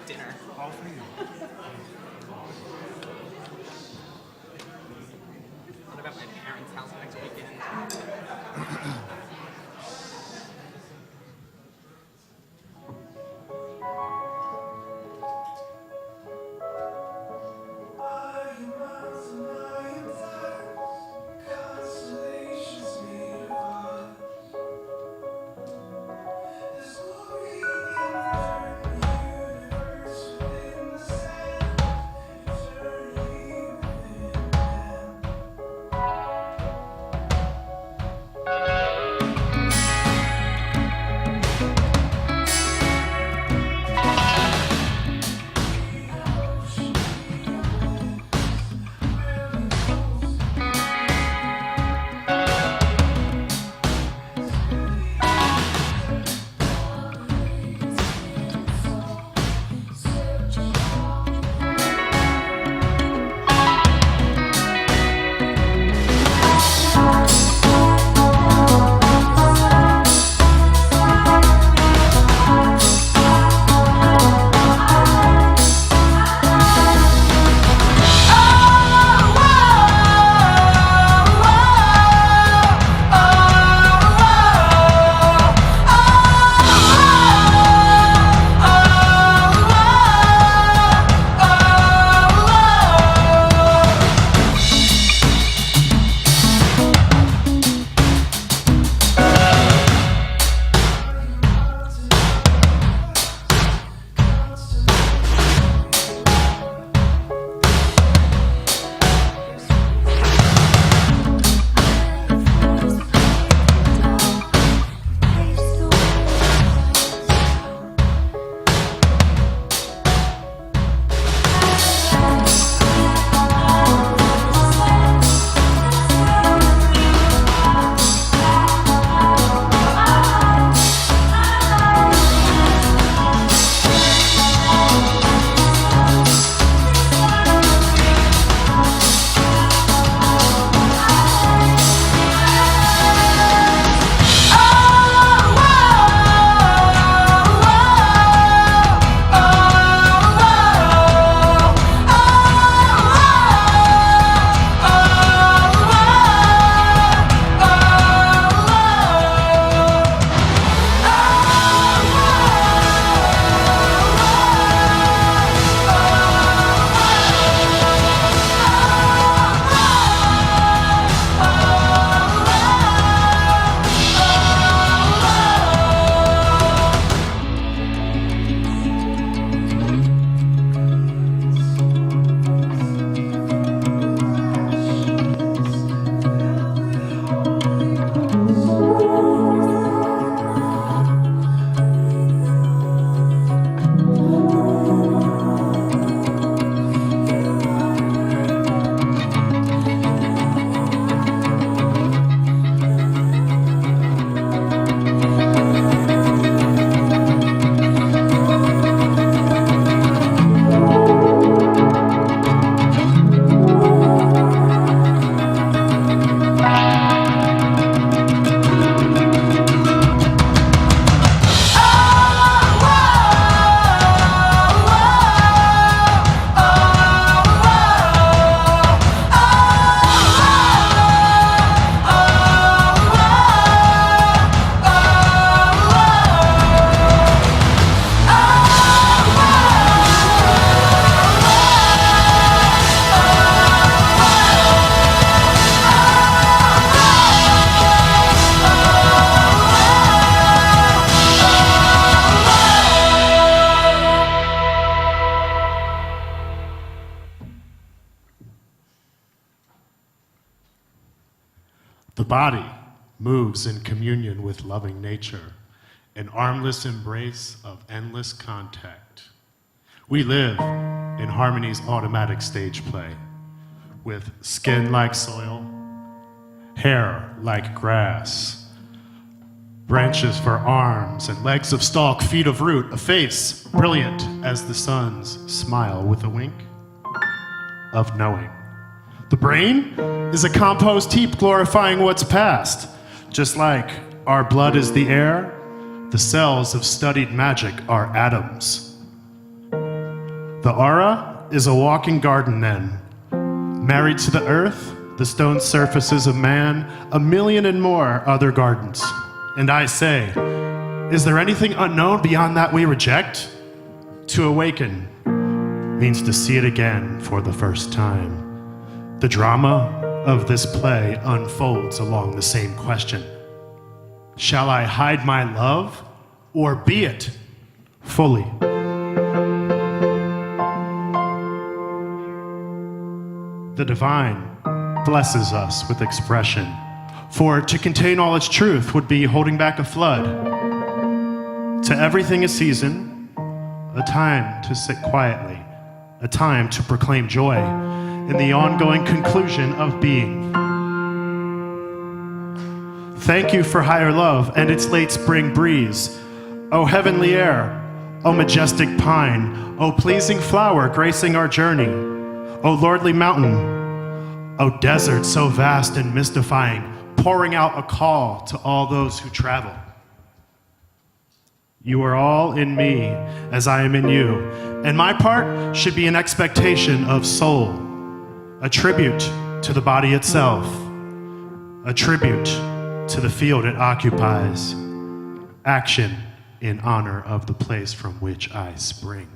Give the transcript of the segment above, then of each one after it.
dinner. All for you. What about my parents' house next weekend? The body moves in communion with loving nature, an armless embrace of endless contact. We live in harmony's automatic stage play, with skin like soil, hair like grass, branches for arms and legs of stalk, feet of root, a face brilliant as the sun's smile with a wink of knowing. The brain is a compost heap glorifying what's past. Just like our blood is the air, the cells of studied magic are atoms. The aura is a walking garden then. Married to the earth, the stone surfaces of man, a million and more other gardens. And I say, is there anything unknown beyond that we reject? To awaken means to see it again for the first time. The drama of this play unfolds along the same question. Shall I hide my love or be it fully? The divine blesses us with expression, for to contain all its truth would be holding back a flood. To everything a season, a time to sit quietly, a time to proclaim joy in the ongoing conclusion of being. Thank you for higher love and its late spring breeze. O heavenly air, O majestic pine, O pleasing flower gracing our journey, O lordly mountain, O desert so vast and mystifying, pouring out a call to all those who travel. You are all in me as I am in you, and my part should be an expectation of soul, a tribute to the body itself, a tribute to the field it occupies, action in honor of the place from which I spring.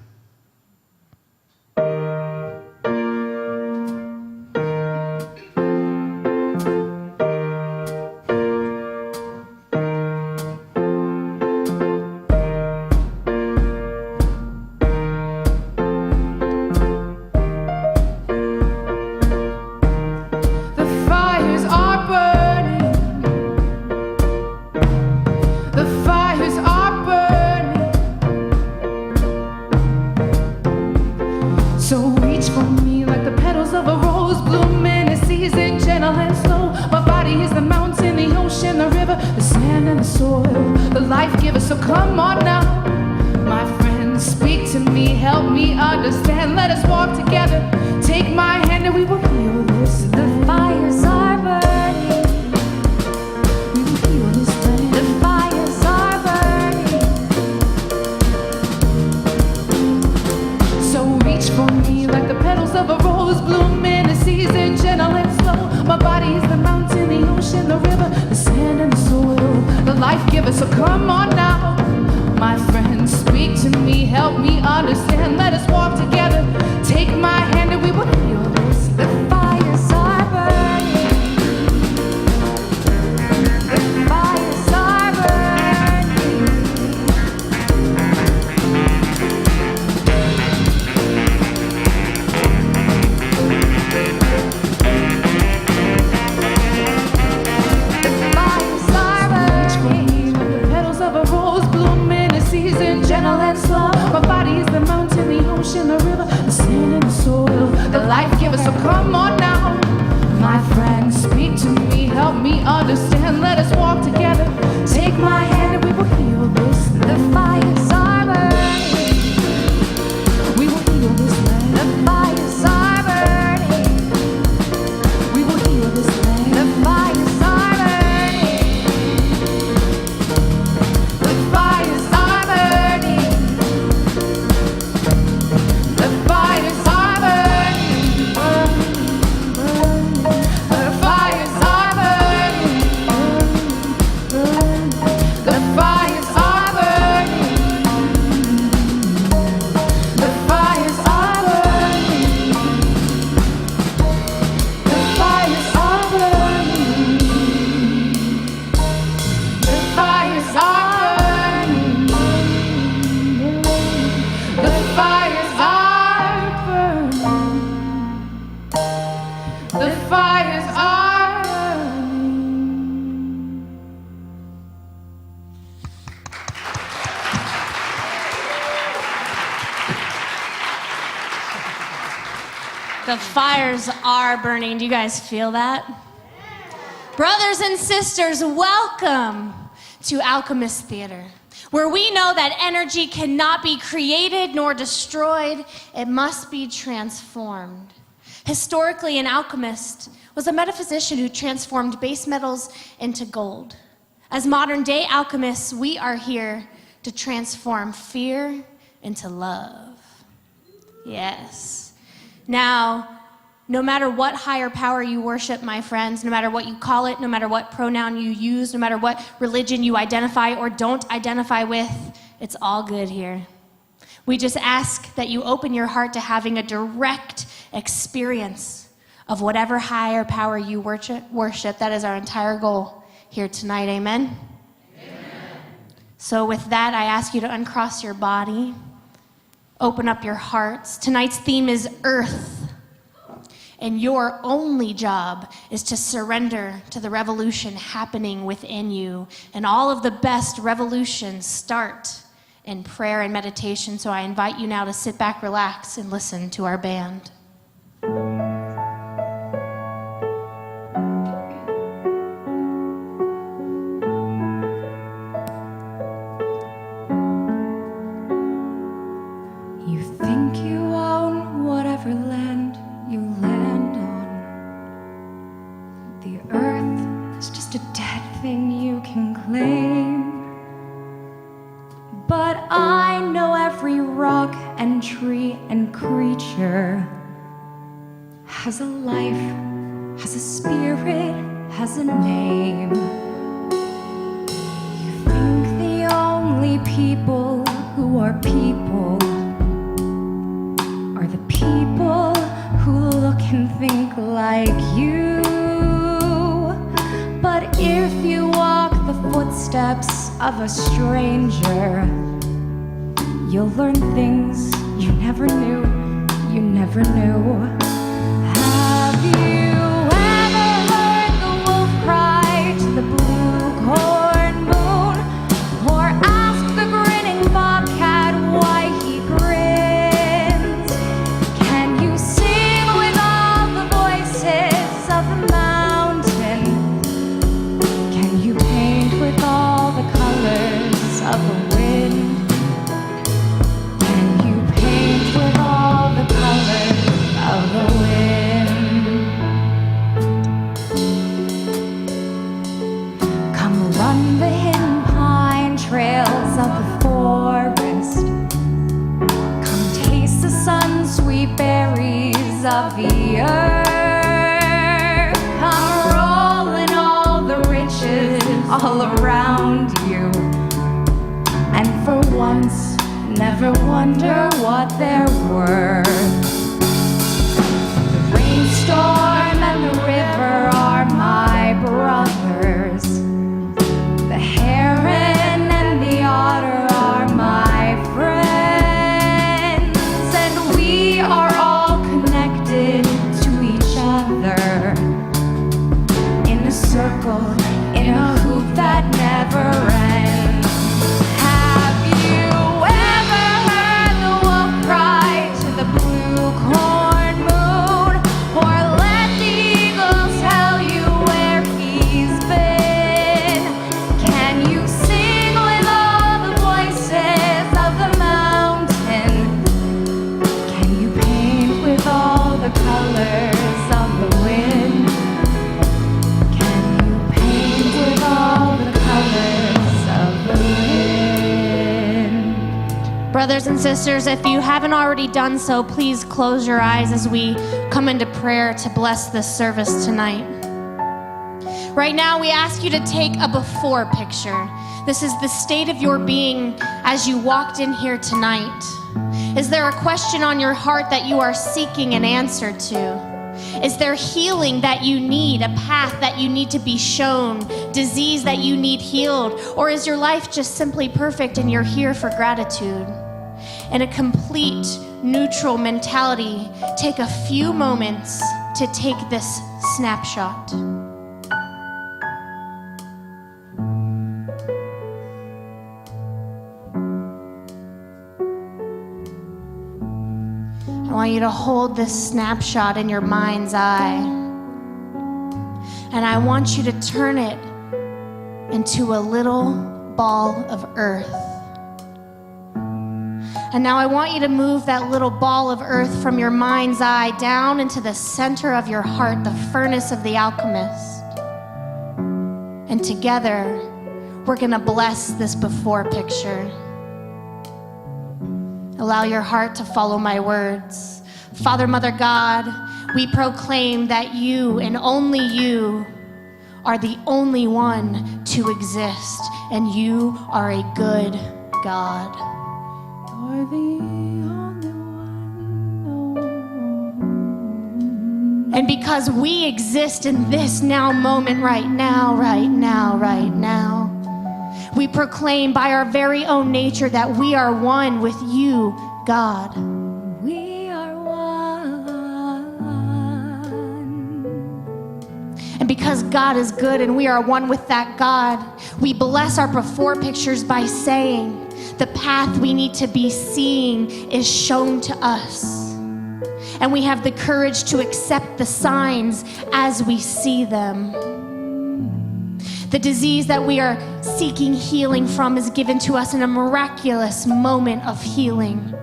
The fires are burning. Do you guys feel that? Brothers and sisters, welcome to Alchemist Theatre, where we know that energy cannot be created nor destroyed. It must be transformed. Historically, an alchemist was a metaphysician who transformed base metals into gold. As modern-day alchemists, we are here to transform fear into love. Yes. Now, No matter what higher power you worship, my friends, no matter what you call it, no matter what pronoun you use, no matter what religion you identify or don't identify with, it's all good here. We just ask that you open your heart to having a direct experience of whatever higher power you worship. That is our entire goal here tonight. Amen? Amen. So with that, I ask you to uncross your body, open up your hearts. Tonight's theme is Earth. And your only job is to surrender to the revolution happening within you. And all of the best revolutions start in prayer and meditation. So I invite you now to sit back, relax, and listen to our band. You think you own whatever land you land on. The earth is just a dead thing you can claim. But I know every rock and tree and creature has a life, has a spirit, has a name. You think the only people who are people are the people who look and think like you. But if you walk the footsteps of a stranger, you'll learn things you never knew, you never knew. Have you ever heard the wolf cry to the blue corn moon? Or ask the grinning bobcat why he grins? Can you sing with all the voices of the mountain? Can you paint with all the colors of the wind? Can you paint with all the colors of the wind? Come run the hidden pine trails of the forest. Come taste the sun-sweet berries of the earth. Come roll in all the riches all around you. And for once, never wonder what they're worth. The rainstorm and the river are my brothers. The heron and the otter are my friends. And we are all connected to each other in a circle, in a hoop that never ends. Have you ever heard the wolf cry to the blue corn moon? Or let the eagle tell you where he's been? Can you sing with all the voices of the mountain? Can you paint with all the colors of the wind? Can you paint with all the colors of the wind? Brothers and sisters, if you haven't already done so, please close your eyes as we come into prayer to bless this service tonight. Right now, we ask you to take a before picture. This is the state of your being as you walked in here tonight. Is there a question on your heart that you are seeking an answer to? Is there healing that you need, a path that you need to be shown, disease that you need healed? Or is your life just simply perfect and you're here for gratitude? In a complete neutral mentality, take a few moments to take this snapshot. I want you to hold this snapshot in your mind's eye. And I want you to turn it into a little ball of earth. And now I want you to move that little ball of earth from your mind's eye down into the center of your heart, the furnace of the alchemist. And together, we're gonna bless this before picture. Allow your heart to follow my words. Father, Mother God, We proclaim that you and only you are the only one to exist, and you are a good God. You're the only one. And because we exist in this now moment, right now, right now, right now, we proclaim by our very own nature that we are one with you, God. We are one. And because God is good and we are one with that God, we bless our before pictures by saying the path we need to be seeing is shown to us. And we have the courage to accept the signs as we see them. The disease that we are seeking healing from is given to us in a miraculous moment of healing.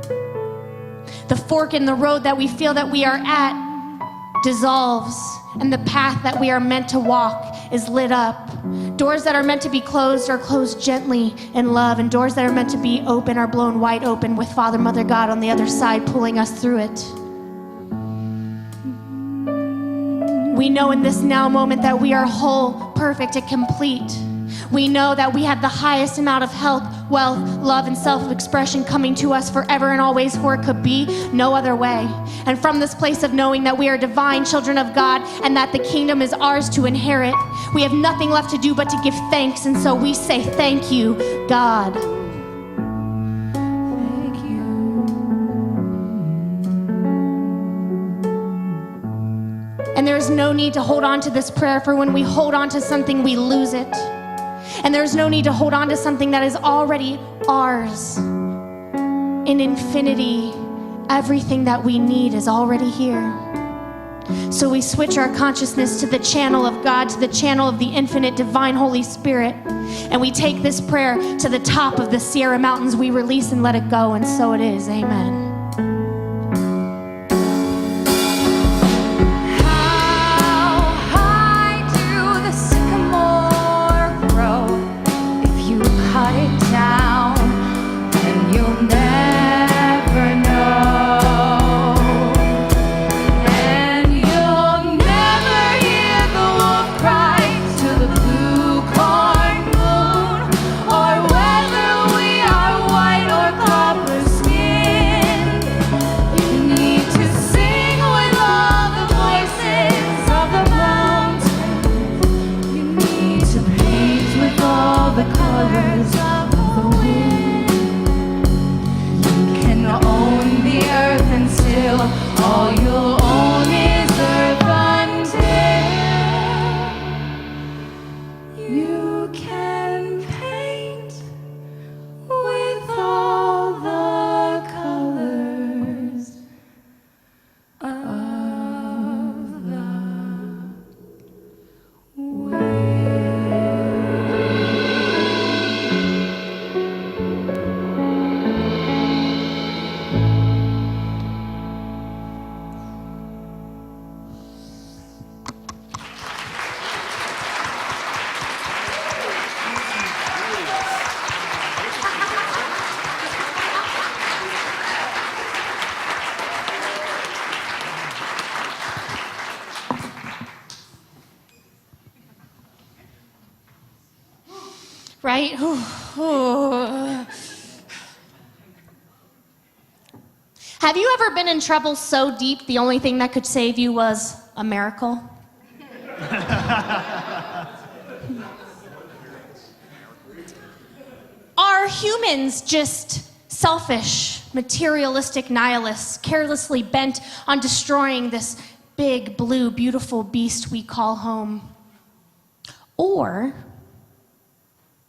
The fork in the road that we feel that we are at dissolves, and the path that we are meant to walk is lit up. Doors that are meant to be closed are closed gently in love, and doors that are meant to be open are blown wide open with Father, Mother, God on the other side pulling us through it. We know in this now moment that we are whole, perfect, and complete. We know that we have the highest amount of health, wealth, love, and self-expression coming to us forever and always, for it could be no other way. And from this place of knowing that we are divine children of God and that the kingdom is ours to inherit, we have nothing left to do but to give thanks. And so we say thank you, God. Thank you. And there is no need to hold on to this prayer, for when we hold on to something, we lose it. And there's no need to hold on to something that is already ours. In infinity, everything that we need is already here. So we switch our consciousness to the channel of God, to the channel of the infinite divine Holy Spirit. And we take this prayer to the top of the Sierra Mountains. We release and let it go, and so it is. Amen. All you'll own is earth until you can paint with all the colors of the Right? Have you ever been in trouble so deep the only thing that could save you was a miracle? Are humans just selfish, materialistic nihilists, carelessly bent on destroying this big, blue, beautiful beast we call home? Or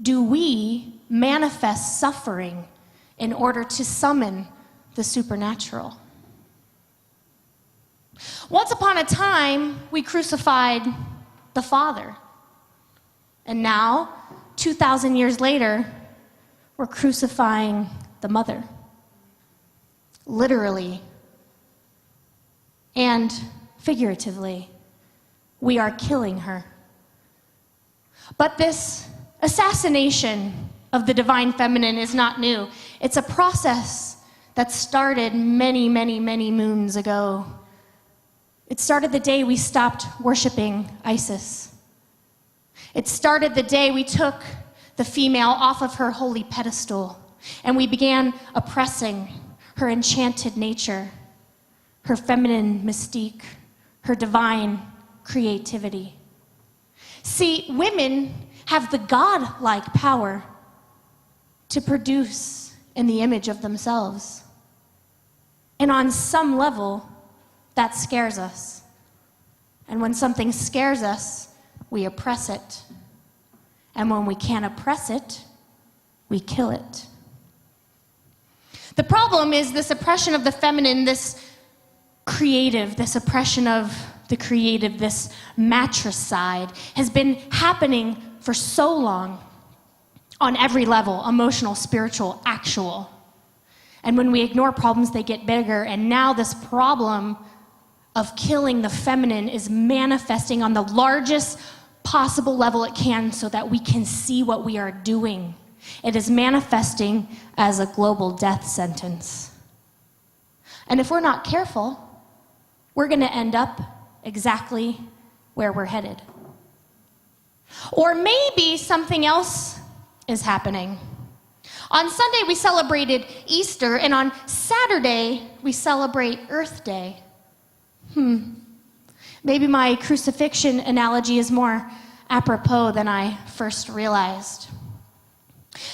do we manifest suffering in order to summon the supernatural? Once upon a time, we crucified the Father. And now, 2,000 years later, we're crucifying the Mother. Literally and figuratively, we are killing her. But this assassination of the divine feminine is not new. It's a process that started many, many, many moons ago. It started the day we stopped worshiping Isis. It started the day we took the female off of her holy pedestal and we began oppressing her enchanted nature, her feminine mystique, her divine creativity. See, women have the God-like power to produce in the image of themselves. And on some level, that scares us. And when something scares us, we oppress it. And when we can't oppress it, we kill it. The problem is this oppression of the feminine, this creative, this oppression of the creative, this matricide has been happening for so long on every level, emotional, spiritual, actual. And when we ignore problems, they get bigger. And now this problem of killing the feminine is manifesting on the largest possible level it can so that we can see what we are doing. It is manifesting as a global death sentence. And if we're not careful, we're going to end up exactly where we're headed. Or maybe something else is happening. On Sunday, we celebrated Easter, and on Saturday, we celebrate Earth Day. Maybe my crucifixion analogy is more apropos than I first realized.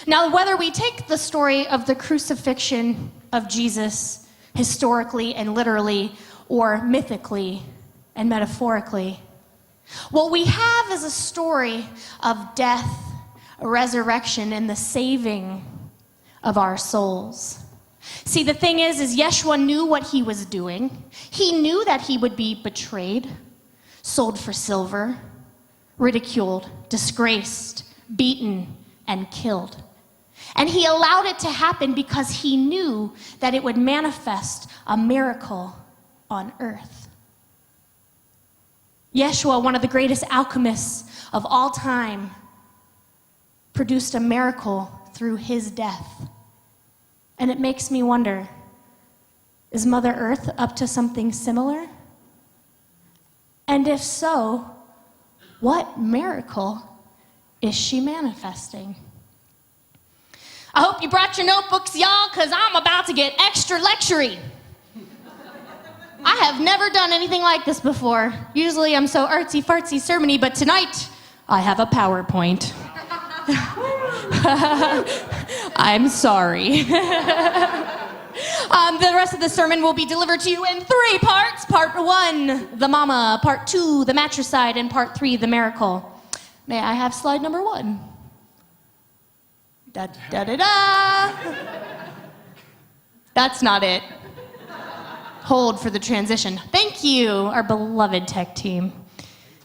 Now, whether we take the story of the crucifixion of Jesus historically and literally, or mythically and metaphorically, what we have is a story of death, a resurrection, and the saving of our souls. See, the thing is Yeshua knew what he was doing. He knew that he would be betrayed, sold for silver, ridiculed, disgraced, beaten, and killed. And he allowed it to happen because he knew that it would manifest a miracle on earth. Yeshua, one of the greatest alchemists of all time, produced a miracle through his death. And it makes me wonder, is Mother Earth up to something similar? And if so, what miracle is she manifesting? I hope you brought your notebooks, y'all, because I'm about to get extra lectury. I have never done anything like this before. Usually I'm so artsy-fartsy sermony, but tonight I have a PowerPoint. I'm sorry. The rest of the sermon will be delivered to you in 3 parts. Part 1, the mama. Part 2, the matricide. And part 3, the miracle. May I have slide number 1? Da da da da. That's not it. Hold for the transition. Thank you, our beloved tech team.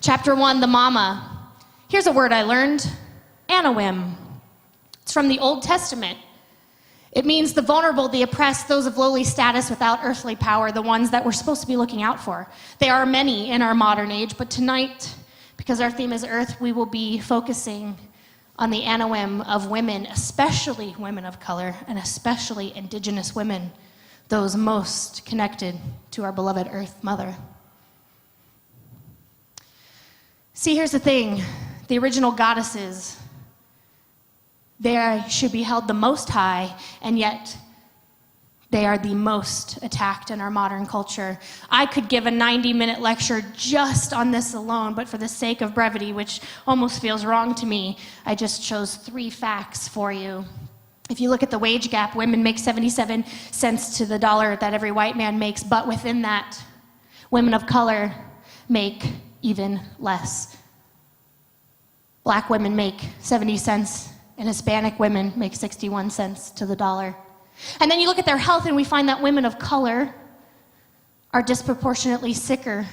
Chapter 1, the mama. Here's a word I learned. Anawim. It's from the Old Testament. It means the vulnerable, the oppressed, those of lowly status without earthly power, the ones that we're supposed to be looking out for. There are many in our modern age, but tonight, because our theme is Earth, we will be focusing on the Anawim of women, especially women of color, and especially indigenous women, those most connected to our beloved Earth Mother. See, here's the thing. The original goddesses, they should be held the most high, and yet they are the most attacked in our modern culture. I could give a 90-minute lecture just on this alone, but for the sake of brevity, which almost feels wrong to me, I just chose 3 facts for you. If you look at the wage gap, women make 77 cents to the dollar that every white man makes, but within that, women of color make even less. Black women make 70 cents, and Hispanic women make 61 cents to the dollar. And then you look at their health, and we find that women of color are disproportionately sicker.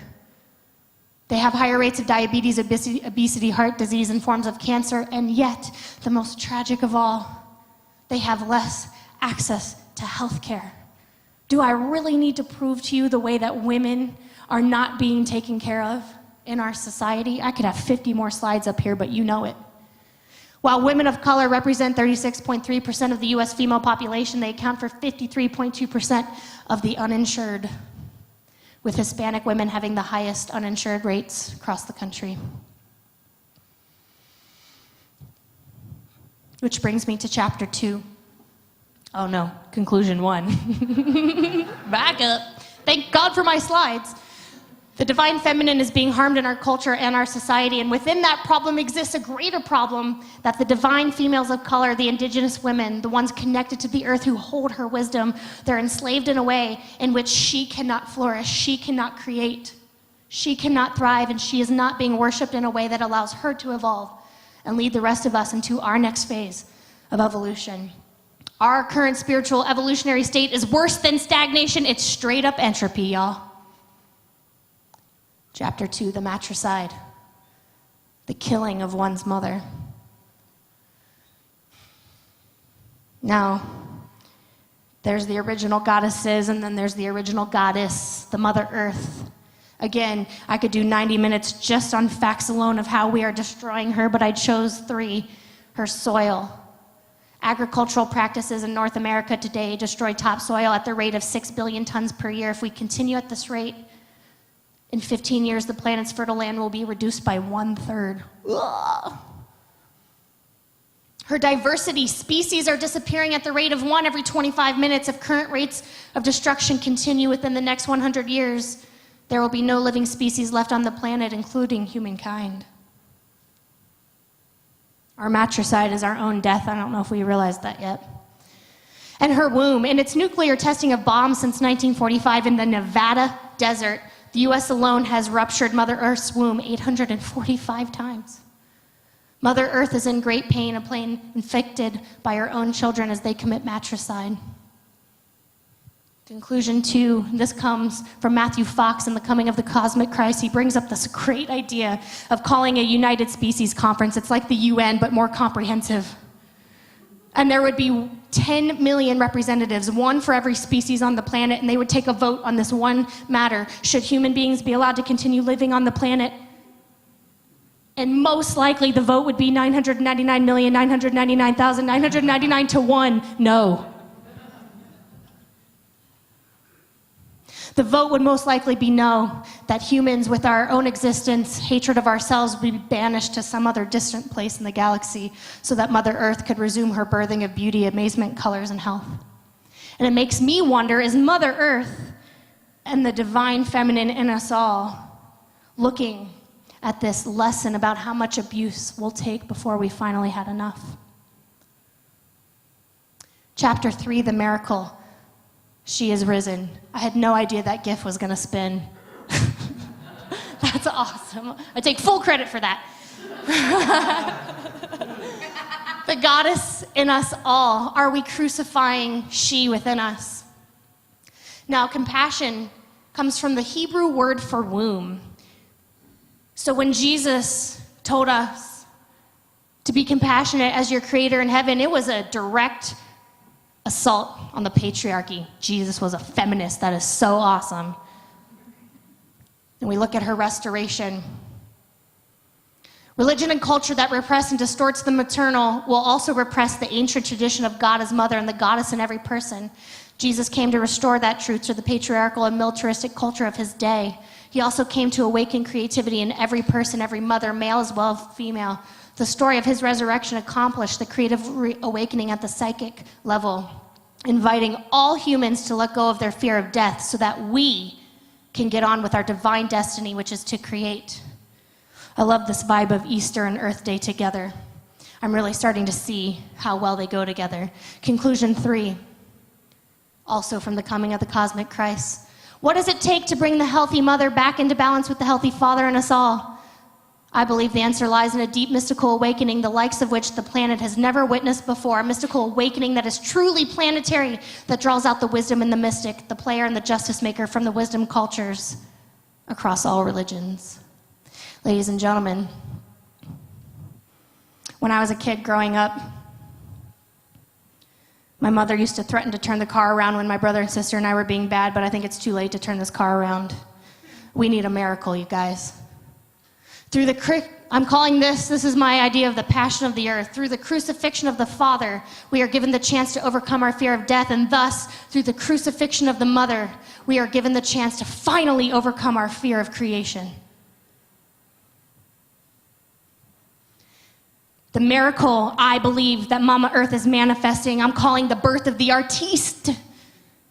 They have higher rates of diabetes, obesity, heart disease, and forms of cancer, and yet, the most tragic of all, they have less access to health care. Do I really need to prove to you the way that women are not being taken care of in our society? I could have 50 more slides up here, but you know it. While women of color represent 36.3% of the US female population, they account for 53.2% of the uninsured. with Hispanic women having the highest uninsured rates across the country. Which brings me to chapter 2. Oh no, conclusion 1. Back up. Thank God for my slides. The divine feminine is being harmed in our culture and our society, and within that problem exists a greater problem, that the divine females of color, the indigenous women, the ones connected to the earth who hold her wisdom, they're enslaved in a way in which she cannot flourish, she cannot create, she cannot thrive, and she is not being worshipped in a way that allows her to evolve and lead the rest of us into our next phase of evolution. Our current spiritual evolutionary state is worse than stagnation. It's straight up entropy, y'all. Chapter 2, the matricide, the killing of one's mother. Now, there's the original goddesses, and then there's the original goddess, the Mother Earth. Again, I could do 90 minutes just on facts alone of how we are destroying her, but I chose 3. Her soil. Agricultural practices in North America today destroy topsoil at the rate of 6 billion tons per year. If we continue at this rate, in 15 years, the planet's fertile land will be reduced by 1/3. Ugh. Her diversity, species are disappearing at the rate of 1 every 25 minutes. If current rates of destruction continue within the next 100 years, there will be no living species left on the planet, including humankind. Our matricide is our own death. I don't know if we realized that yet. And her womb, in its nuclear testing of bombs since 1945 in the Nevada desert, the US alone has ruptured Mother Earth's womb 845 times. Mother Earth is in great pain, a pain inflicted by her own children as they commit matricide. Conclusion 2, this comes from Matthew Fox in The Coming of the Cosmic Christ. He brings up this great idea of calling a United Species Conference. It's like the UN, but more comprehensive. And there would be 10 million representatives, 1 for every species on the planet, and they would take a vote on this one matter. Should human beings be allowed to continue living on the planet? And most likely the vote would be 999,999,999 to 1, no. The vote would most likely be no, that humans with our own existence, hatred of ourselves, would be banished to some other distant place in the galaxy so that Mother Earth could resume her birthing of beauty, amazement, colors, and health. And it makes me wonder, is Mother Earth and the divine feminine in us all looking at this lesson about how much abuse we'll take before we finally had enough? Chapter 3, the miracle. She is risen. I had no idea that GIF was going to spin. That's awesome. I take full credit for that. The goddess in us all. Are we crucifying she within us? Now, compassion comes from the Hebrew word for womb. So when Jesus told us to be compassionate as your creator in heaven, it was a direct assault on the patriarchy. Jesus was a feminist. That is so awesome. And we look at her restoration. Religion and culture that repress and distorts the maternal will also repress the ancient tradition of God as mother and the goddess in every person. Jesus came to restore that truth to the patriarchal and militaristic culture of his day. He also came to awaken creativity in every person, every mother, male as well as female. The story of his resurrection accomplished the creative awakening at the psychic level, inviting all humans to let go of their fear of death so that we can get on with our divine destiny, which is to create. I love this vibe of Easter and Earth Day together. I'm really starting to see how well they go together. Conclusion 3, also from The Coming of the Cosmic Christ. What does it take to bring the healthy mother back into balance with the healthy father in us all? I believe the answer lies in a deep mystical awakening, the likes of which the planet has never witnessed before. A mystical awakening that is truly planetary, that draws out the wisdom in the mystic, the player and the justice maker from the wisdom cultures across all religions. Ladies and gentlemen, when I was a kid growing up, my mother used to threaten to turn the car around when my brother and sister and I were being bad, but I think it's too late to turn this car around. We need a miracle, you guys. Through the I'm calling this is my idea of the passion of the earth. Through the crucifixion of the Father, we are given the chance to overcome our fear of death, and thus, through the crucifixion of the Mother, we are given the chance to finally overcome our fear of creation. The miracle, I believe, that Mama Earth is manifesting, I'm calling the birth of the artiste.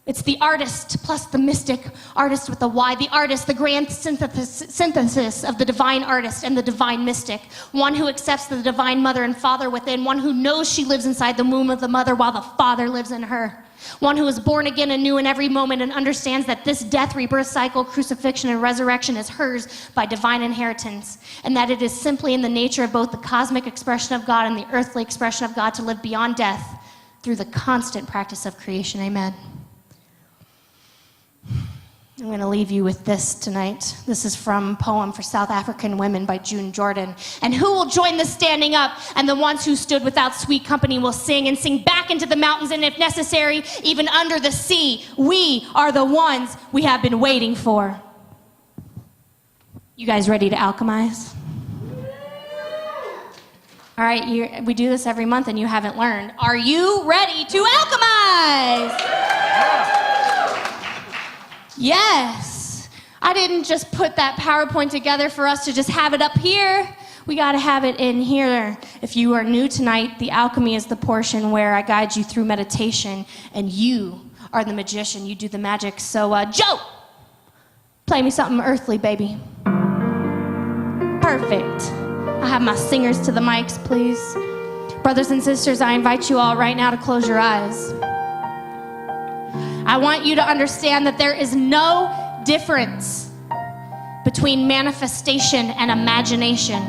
It's the artist plus the mystic, artist with a Y, the artist, the grand synthesis of the divine artist and the divine mystic, one who accepts the divine mother and father within, one who knows she lives inside the womb of the mother while the father lives in her, one who is born again anew in every moment and understands that this death, rebirth cycle, crucifixion, and resurrection is hers by divine inheritance, and that it is simply in the nature of both the cosmic expression of God and the earthly expression of God to live beyond death through the constant practice of creation. Amen. I'm going to leave you with this tonight. This is from Poem for South African Women by June Jordan. And who will join the standing up? And the ones who stood without sweet company will sing and sing back into the mountains, and if necessary, even under the sea. We are the ones we have been waiting for. You guys ready to alchemize? All right, we do this every month and you haven't learned. Are you ready to alchemize? Yes. I didn't just put that PowerPoint together for us to just have it up here. We got to have it in here. If you are new tonight, the alchemy is the portion where I guide you through meditation, and you are the magician. You do the magic. So, Joe, play me something earthly, baby. Perfect. I have my singers to the mics, please. Brothers and sisters, I invite you all right now to close your eyes. I want you to understand that there is no difference between manifestation and imagination.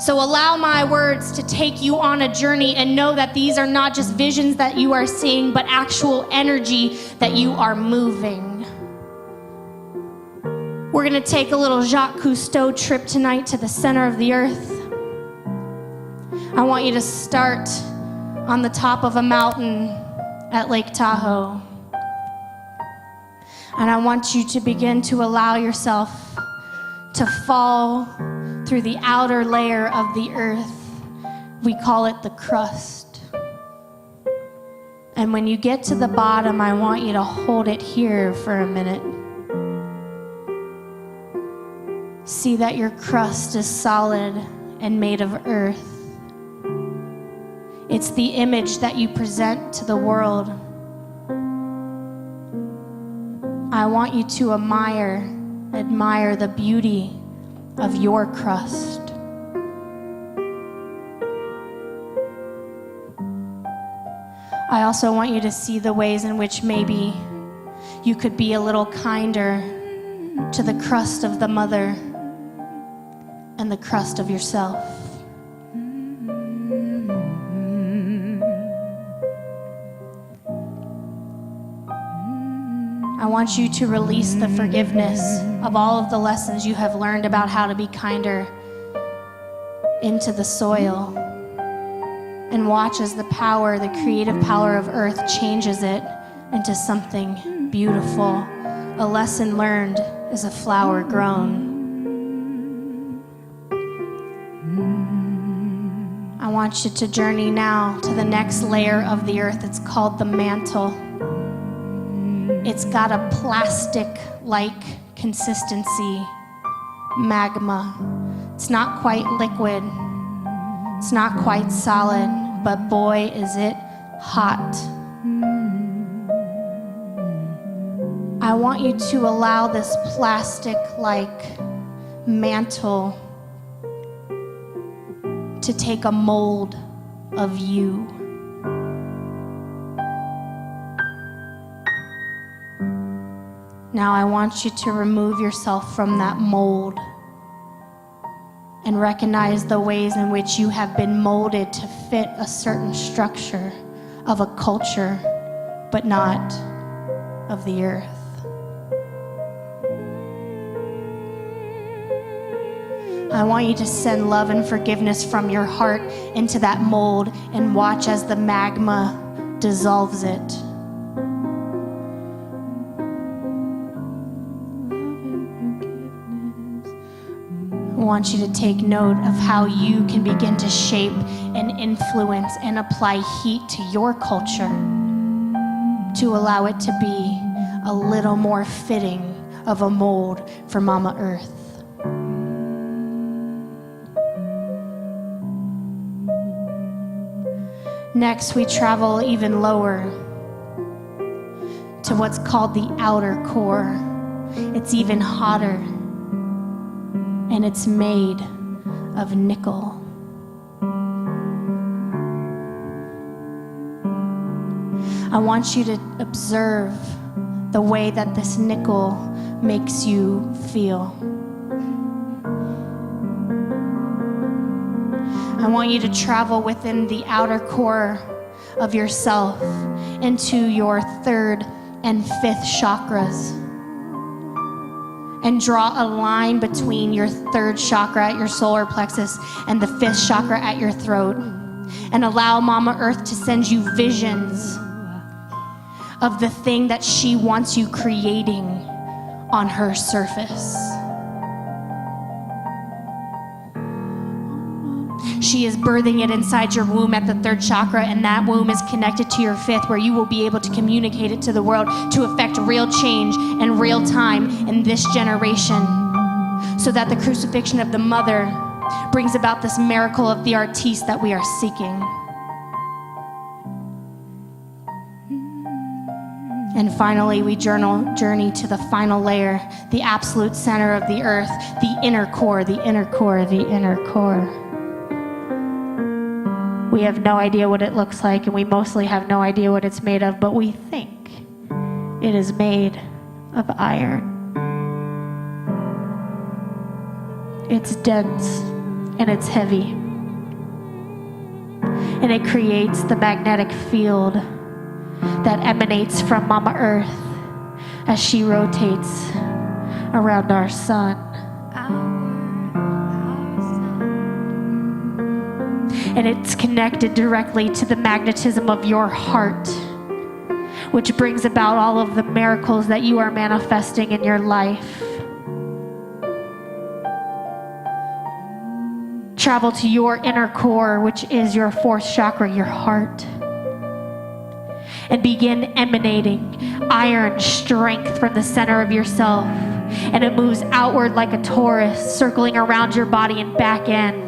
So allow my words to take you on a journey, and know that these are not just visions that you are seeing, but actual energy that you are moving. We're going to take a little Jacques Cousteau trip tonight to the center of the earth. I want you to start on the top of a mountain at Lake Tahoe. And I want you to begin to allow yourself to fall through the outer layer of the earth. We call it the crust. And when you get to the bottom, I want you to hold it here for a minute. See that your crust is solid and made of earth. It's the image that you present to the world. I want you to admire the beauty of your crust. I also want you to see the ways in which maybe you could be a little kinder to the crust of the mother and the crust of yourself. I want you to release the forgiveness of all of the lessons you have learned about how to be kinder into the soil, and watch as the power, the creative power of earth changes it into something beautiful. A lesson learned is a flower grown. I want you to journey now to the next layer of the earth. It's called the mantle. It's got a plastic-like consistency, magma. It's not quite liquid. It's not quite solid, but boy, is it hot. I want you to allow this plastic-like mantle to take a mold of you. Now I want you to remove yourself from that mold and recognize the ways in which you have been molded to fit a certain structure of a culture, but not of the earth. I want you to send love and forgiveness from your heart into that mold and watch as the magma dissolves it. want you to take note of how you can begin to shape and influence and apply heat to your culture to allow it to be a little more fitting of a mold for Mama Earth. Next, we travel even lower to what's called the outer core. It's even hotter, and it's made of nickel. I want you to observe the way that this nickel makes you feel. I want you to travel within the outer core of yourself into your third and fifth chakras and draw a line between your third chakra at your solar plexus and the fifth chakra at your throat, and allow Mama Earth to send you visions of the thing that she wants you creating on her surface. She is birthing it inside your womb at the third chakra, and that womb is connected to your fifth, where you will be able to communicate it to the world to affect real change in real time in this generation, so that the crucifixion of the mother brings about this miracle of the artiste that we are seeking. And finally, we journey to the final layer, the absolute center of the earth, the inner core, the inner core, the inner core. We have no idea what it looks like, and we mostly have no idea what it's made of, but we think it is made of iron. It's dense and it's heavy, and it creates the magnetic field that emanates from Mama Earth as she rotates around our sun. And it's connected directly to the magnetism of your heart, which brings about all of the miracles that you are manifesting in your life. Travel to your inner core, which is your fourth chakra, your heart, and begin emanating iron strength from the center of yourself. And it moves outward like a torus, circling around your body and back in.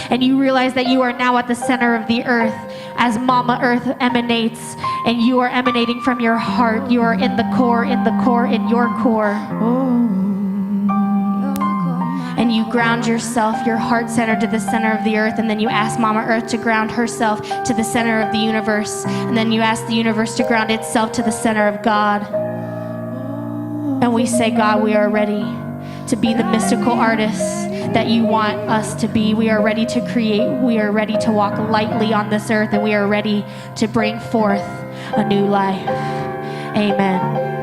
And you realize that you are now at the center of the earth as Mama Earth emanates, and you are emanating from your heart. You are in the core, in the core, in your core. And you ground yourself, your heart center, to the center of the earth, and then you ask Mama Earth to ground herself to the center of the universe, and then you ask the universe to ground itself to the center of God. And we say, God, we are ready to be the mystical artists that you want us to be. We are ready to create. We are ready to walk lightly on this earth, and we are ready to bring forth a new life. Amen.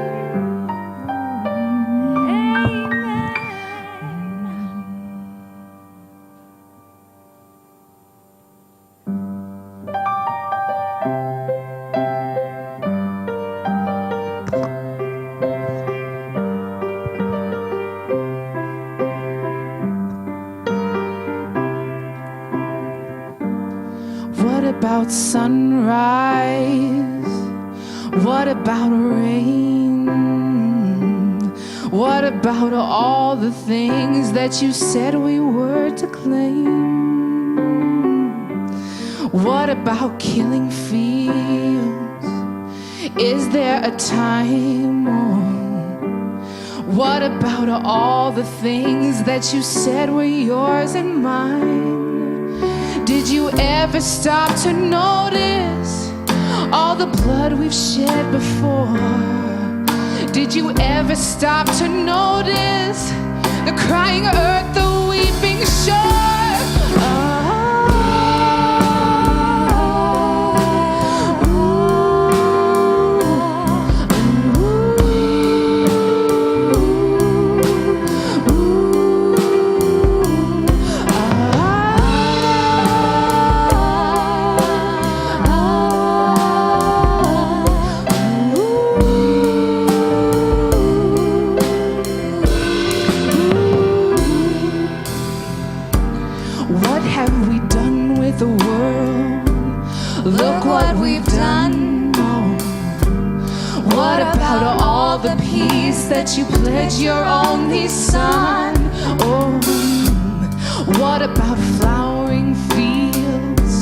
What about sunrise? What about rain? What about all the things that you said we were to claim? What about killing fields? Is there a time? What about all the things that you said were yours and mine? Did you ever stop to notice all the blood we've shed before? Did you ever stop to notice the crying earth, the weeping shore? have we done with the world? Look what we've done. What about all the peace that you pledged your only son? Oh, what about flowering fields?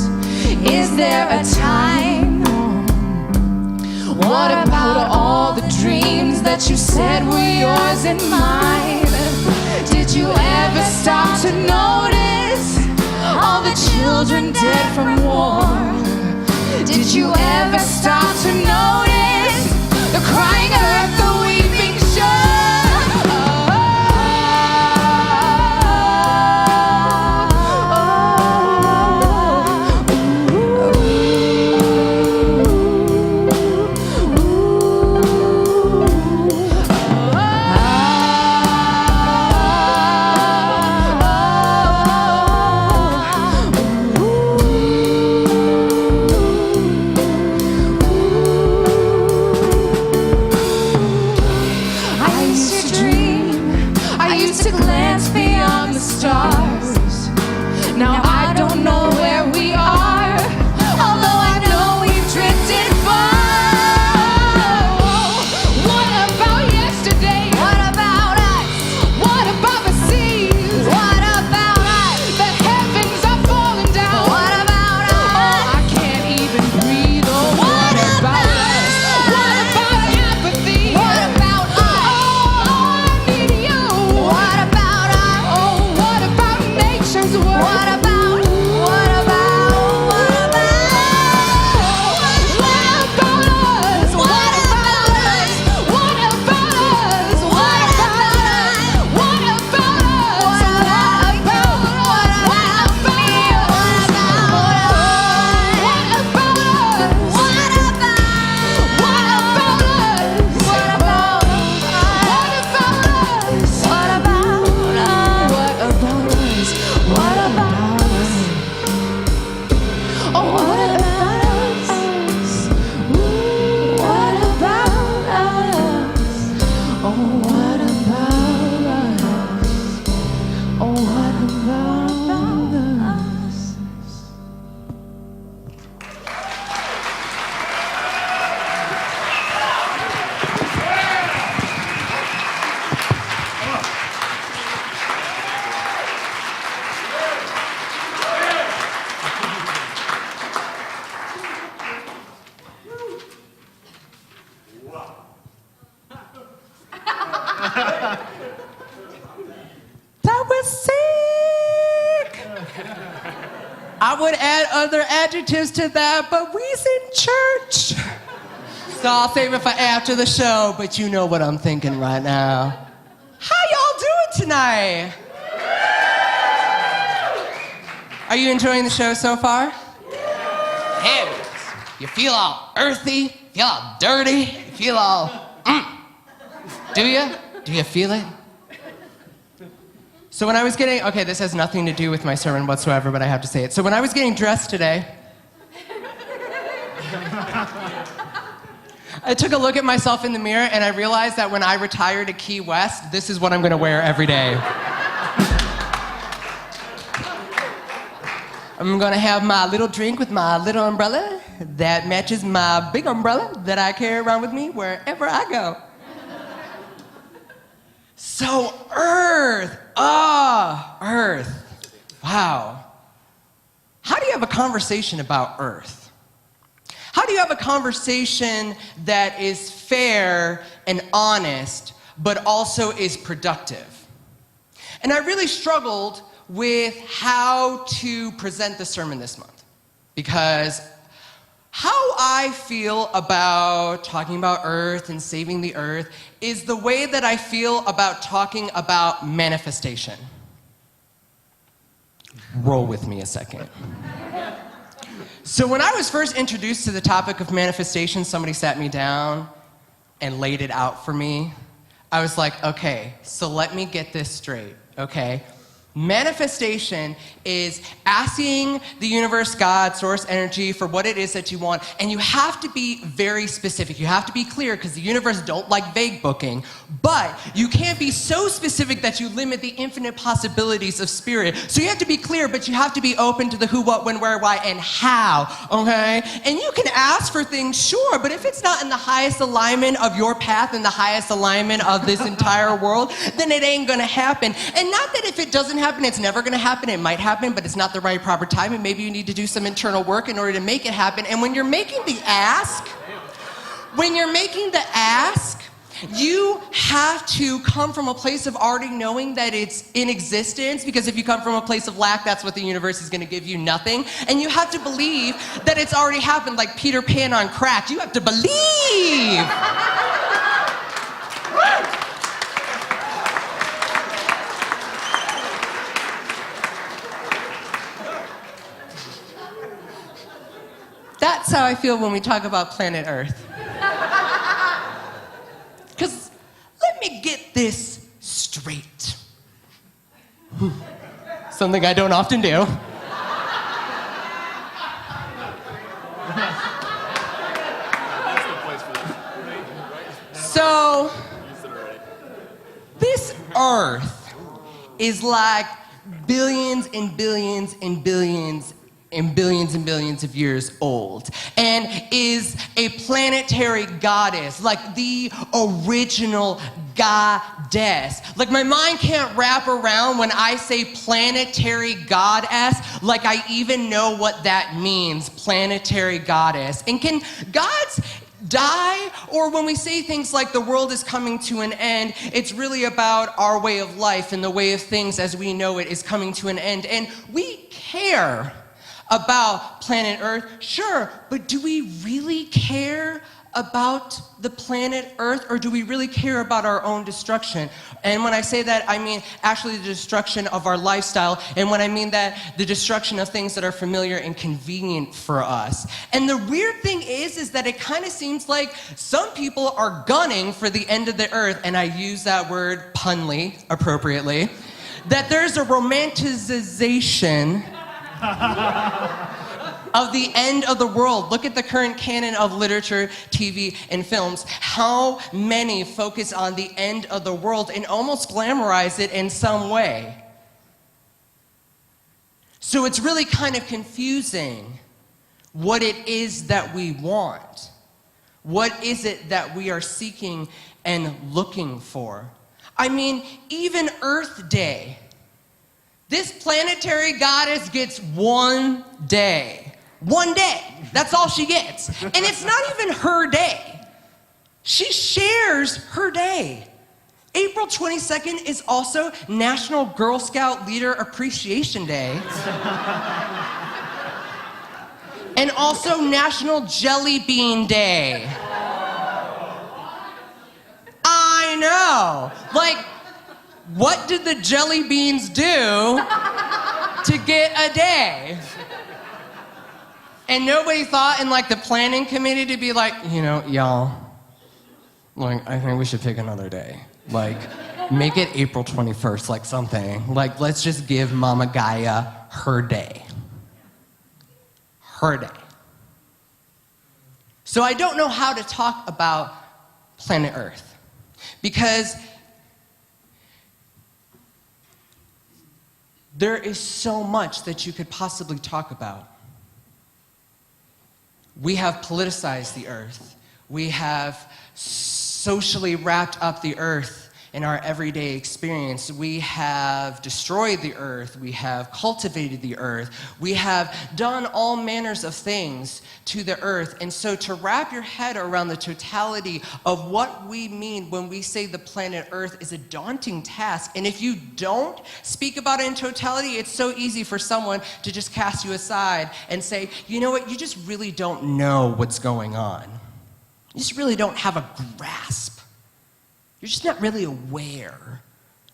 Is there a time? What about all the dreams that you said were yours and mine? Did you ever stop to notice all the children dead from war? Did you ever stop to notice the crying earth, the weeping stars. Now I don't know where we are, although I know we've drifted far. What about yesterday? What about us? What about the seas? What about us? The heavens are falling down. What about us? Oh, I can't even breathe. Oh, what about us? What about apathy? What about us? Oh, I need you. What about us? Oh, what about nature's work? What about That was sick! I would add other adjectives to that, but we's in church. So I'll save it for after the show, but you know what I'm thinking right now. How y'all doing tonight? Are you enjoying the show so far? Heavens. You feel all earthy, feel all dirty, you feel all, Do you? Do you feel it? So when I was getting, okay, this has nothing to do with my sermon whatsoever, but I have to say it. So when I was getting dressed today, I took a look at myself in the mirror and I realized that when I retire to Key West, this is what I'm gonna wear every day. I'm gonna have my little drink with my little umbrella that matches my big umbrella that I carry around with me wherever I go. So Earth, Earth, wow. How do you have a conversation about Earth? How do you have a conversation that is fair and honest, but also is productive? And I really struggled with how to present the sermon this month, because how I feel about talking about Earth and saving the Earth is the way that I feel about talking about manifestation. Roll with me a second. So when I was first introduced to the topic of manifestation, somebody sat me down and laid it out for me. I was like, okay, so let me get this straight, okay? Manifestation is asking the universe, God, source, energy for what it is that you want. And you have to be very specific. You have to be clear because the universe don't like vague booking. But you can't be so specific that you limit the infinite possibilities of spirit. So you have to be clear, but you have to be open to the who, what, when, where, why, and how, okay? And you can ask for things, sure, but if it's not in the highest alignment of your path and the highest alignment of this entire world, then it ain't gonna happen. And not that if it doesn't happen, it's never gonna happen. It might happen, but it's not the right proper time, and maybe you need to do some internal work in order to make it happen. And when you're making the ask, you have to come from a place of already knowing that it's in existence, because if you come from a place of lack, that's what the universe is gonna give you, nothing. And you have to believe that it's already happened, like Peter Pan on crack. You have to believe. That's how I feel when we talk about planet Earth. Because let me get this straight. Something I don't often do. So, this Earth is like billions and billions and billions and billions and billions of years old, and is a planetary goddess, like the original goddess. Like, my mind can't wrap around when I say planetary goddess, like I even know what that means, planetary goddess. And can gods die? Or when we say things like the world is coming to an end, it's really about our way of life and the way of things as we know it is coming to an end. And we care about planet Earth, sure, but do we really care about the planet Earth, or do we really care about our own destruction? And when I say that, I mean actually the destruction of our lifestyle, and when I mean that, the destruction of things that are familiar and convenient for us. And the weird thing is that it kind of seems like some people are gunning for the end of the Earth, and I use that word punly, appropriately, that there's a romanticization of the end of the world. Look at the current canon of literature, TV, and films. How many focus on the end of the world and almost glamorize it in some way? So it's really kind of confusing what it is that we want. What is it that we are seeking and looking for? I mean, even Earth Day. This planetary goddess gets one day. One day. That's all she gets. And it's not even her day. She shares her day. April 22nd is also National Girl Scout Leader Appreciation Day. And also National Jelly Bean Day. I know. Like, what did the jelly beans do to get a day? And nobody thought in like the planning committee to be like, you know, y'all, like, I think we should pick another day. Like, make it April 21st, like something. Like, let's just give Mama Gaia her day. Her day. So I don't know how to talk about planet Earth, because there is so much that you could possibly talk about. We have politicized the Earth. We have socially wrapped up the Earth in our everyday experience. We have destroyed the Earth. We have cultivated the Earth. We have done all manners of things to the Earth. And so to wrap your head around the totality of what we mean when we say the planet Earth is a daunting task. And if you don't speak about it in totality, it's so easy for someone to just cast you aside and say, you know what, you just really don't know what's going on. You just really don't have a grasp. You're just not really aware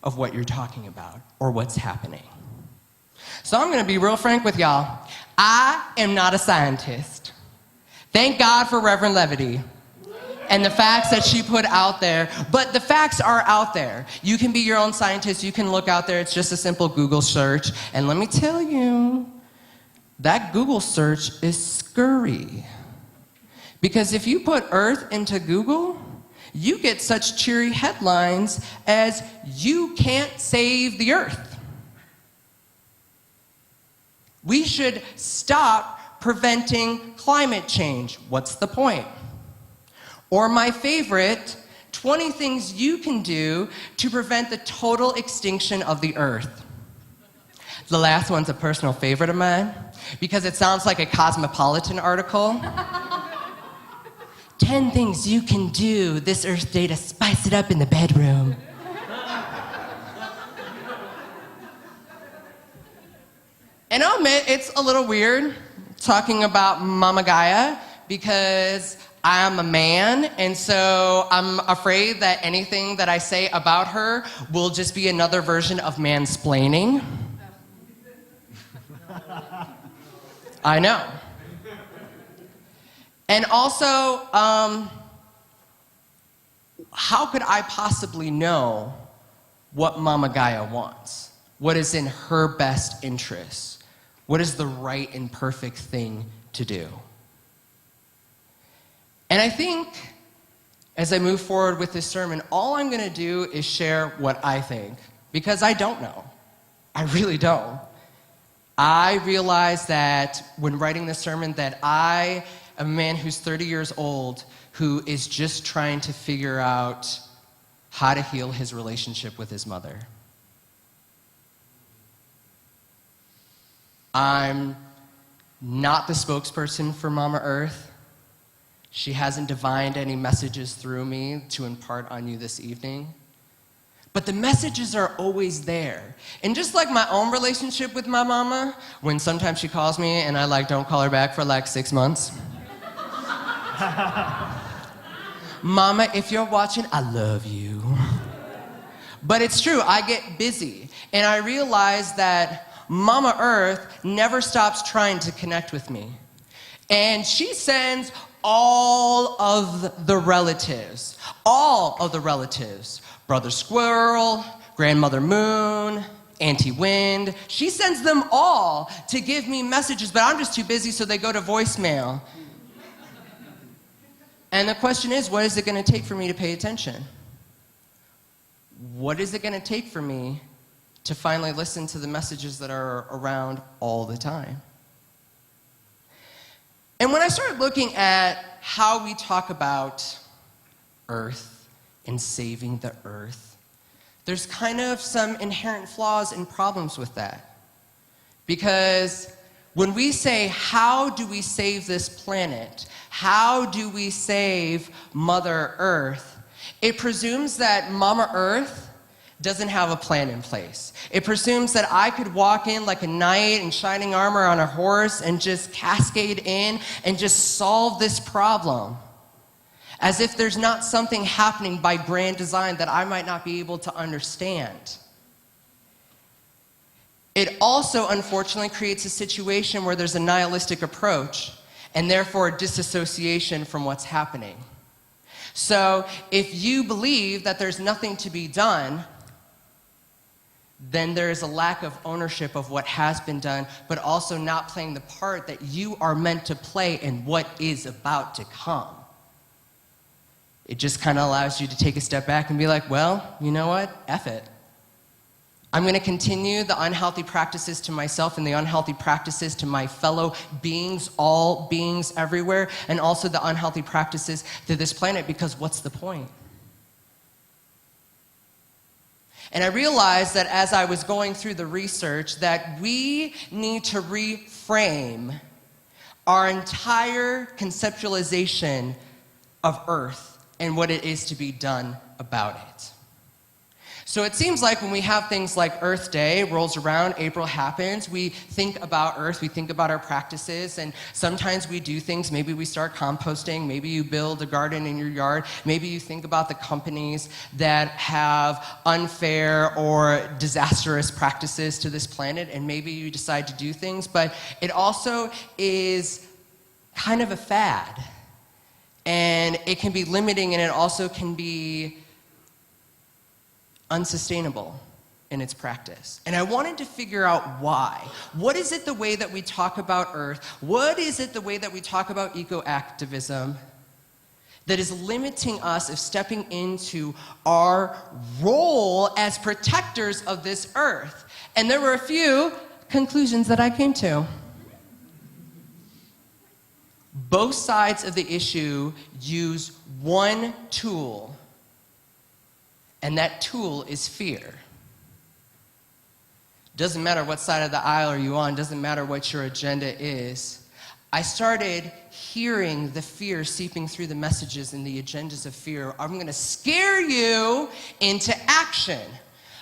of what you're talking about or what's happening. So I'm gonna be real frank with y'all. I am not a scientist. Thank God for Reverend Levity. and the facts that she put out there. But the facts are out there. You can be your own scientist. You can look out there. It's just a simple Google search. And let me tell you, that Google search is scurry. Because if you put Earth into Google, you get such cheery headlines as "You can't save the Earth." We should stop preventing climate change. What's the point? Or my favorite, 20 things you can do to prevent the total extinction of the Earth. The last one's a personal favorite of mine because it sounds like a Cosmopolitan article. 10 things you can do this Earth Day to spice it up in the bedroom. And I'll admit, it's a little weird talking about Mama Gaia because I'm a man, and so I'm afraid that anything that I say about her will just be another version of mansplaining. I know. And also, how could I possibly know what Mama Gaia wants? What is in her best interest? What is the right and perfect thing to do? And I think, as I move forward with this sermon, all I'm going to do is share what I think, because I don't know. I really don't. I realized that when writing this sermon that I am a man who's 30 years old who is just trying to figure out how to heal his relationship with his mother. I'm not the spokesperson for Mama Earth. She hasn't divined any messages through me to impart on you this evening. But the messages are always there. And just like my own relationship with my mama, when sometimes she calls me and I don't call her back for 6 months. Mama, if you're watching, I love you. But it's true, I get busy. And I realize that Mama Earth never stops trying to connect with me. And she sends all of the relatives, Brother Squirrel, Grandmother Moon, Auntie Wind. She sends them all to give me messages, but I'm just too busy, so they go to voicemail. And the question is, what is it going to take for me to pay attention? What is it going to take for me to finally listen to the messages that are around all the time? And when I started looking at how we talk about Earth and saving the Earth, there's kind of some inherent flaws and problems with that. Because when we say, how do we save this planet? How do we save Mother Earth? It presumes that Mama Earth doesn't have a plan in place. It presumes that I could walk in like a knight in shining armor on a horse and just cascade in and just solve this problem. As if there's not something happening by grand design that I might not be able to understand. It also, unfortunately, creates a situation where there's a nihilistic approach and therefore disassociation from what's happening. So if you believe that there's nothing to be done, then there is a lack of ownership of what has been done, but also not playing the part that you are meant to play in what is about to come. It just kind of allows you to take a step back and be like, well, you know what? F it. I'm going to continue the unhealthy practices to myself and the unhealthy practices to my fellow beings, all beings everywhere, and also the unhealthy practices to this planet, because what's the point? And I realized that as I was going through the research that we need to reframe our entire conceptualization of Earth and what it is to be done about it. So it seems like when we have things like Earth Day rolls around, April happens, we think about Earth, we think about our practices, and sometimes we do things. Maybe we start composting, maybe you build a garden in your yard, maybe you think about the companies that have unfair or disastrous practices to this planet, and maybe you decide to do things, but it also is kind of a fad. And it can be limiting, and it also can be unsustainable in its practice. And I wanted to figure out why. What is it the way that we talk about Earth? What is it the way that we talk about eco-activism that is limiting us of stepping into our role as protectors of this Earth? And there were a few conclusions that I came to. Both sides of the issue use one tool, and that tool is fear. Doesn't matter what side of the aisle are you on, doesn't matter what your agenda is. I started hearing the fear seeping through the messages and the agendas of fear. I'm going to scare you into action.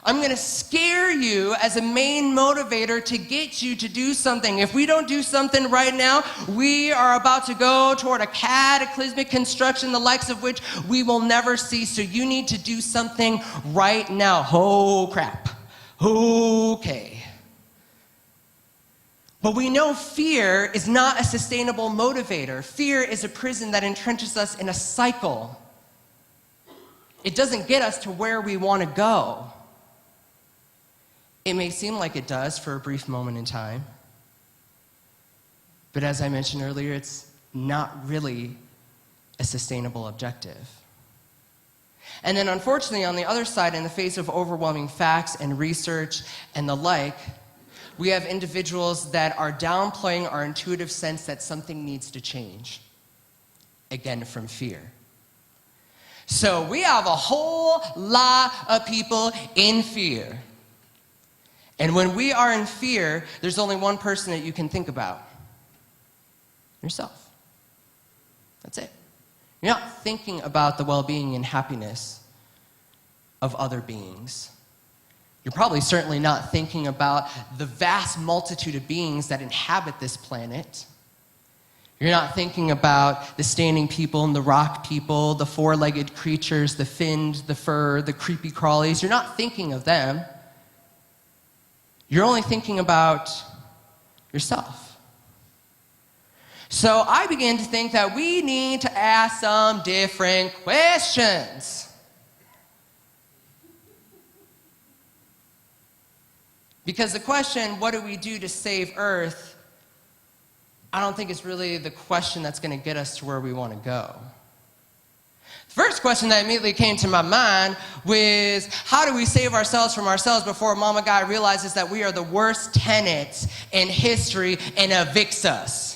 I'm going to scare you as a main motivator to get you to do something. If we don't do something right now, we are about to go toward a cataclysmic construction, the likes of which we will never see. So you need to do something right now. Oh, crap. Okay. But we know fear is not a sustainable motivator. Fear is a prison that entrenches us in a cycle. It doesn't get us to where we want to go. It may seem like it does for a brief moment in time. But as I mentioned earlier, it's not really a sustainable objective. And then unfortunately, on the other side, in the face of overwhelming facts and research and the like, we have individuals that are downplaying our intuitive sense that something needs to change. Again, from fear. So we have a whole lot of people in fear. And when we are in fear, there's only one person that you can think about. Yourself. That's it. You're not thinking about the well-being and happiness of other beings. You're probably certainly not thinking about the vast multitude of beings that inhabit this planet. You're not thinking about the standing people and the rock people, the four-legged creatures, the finned, the fur, the creepy crawlies. You're not thinking of them. You're only thinking about yourself. So I began to think that we need to ask some different questions. Because the question, what do we do to save Earth, I don't think is really the question that's going to get us to where we want to go. The first question that immediately came to my mind was, how do we save ourselves from ourselves before Mama Guy realizes that we are the worst tenants in history and evicts us?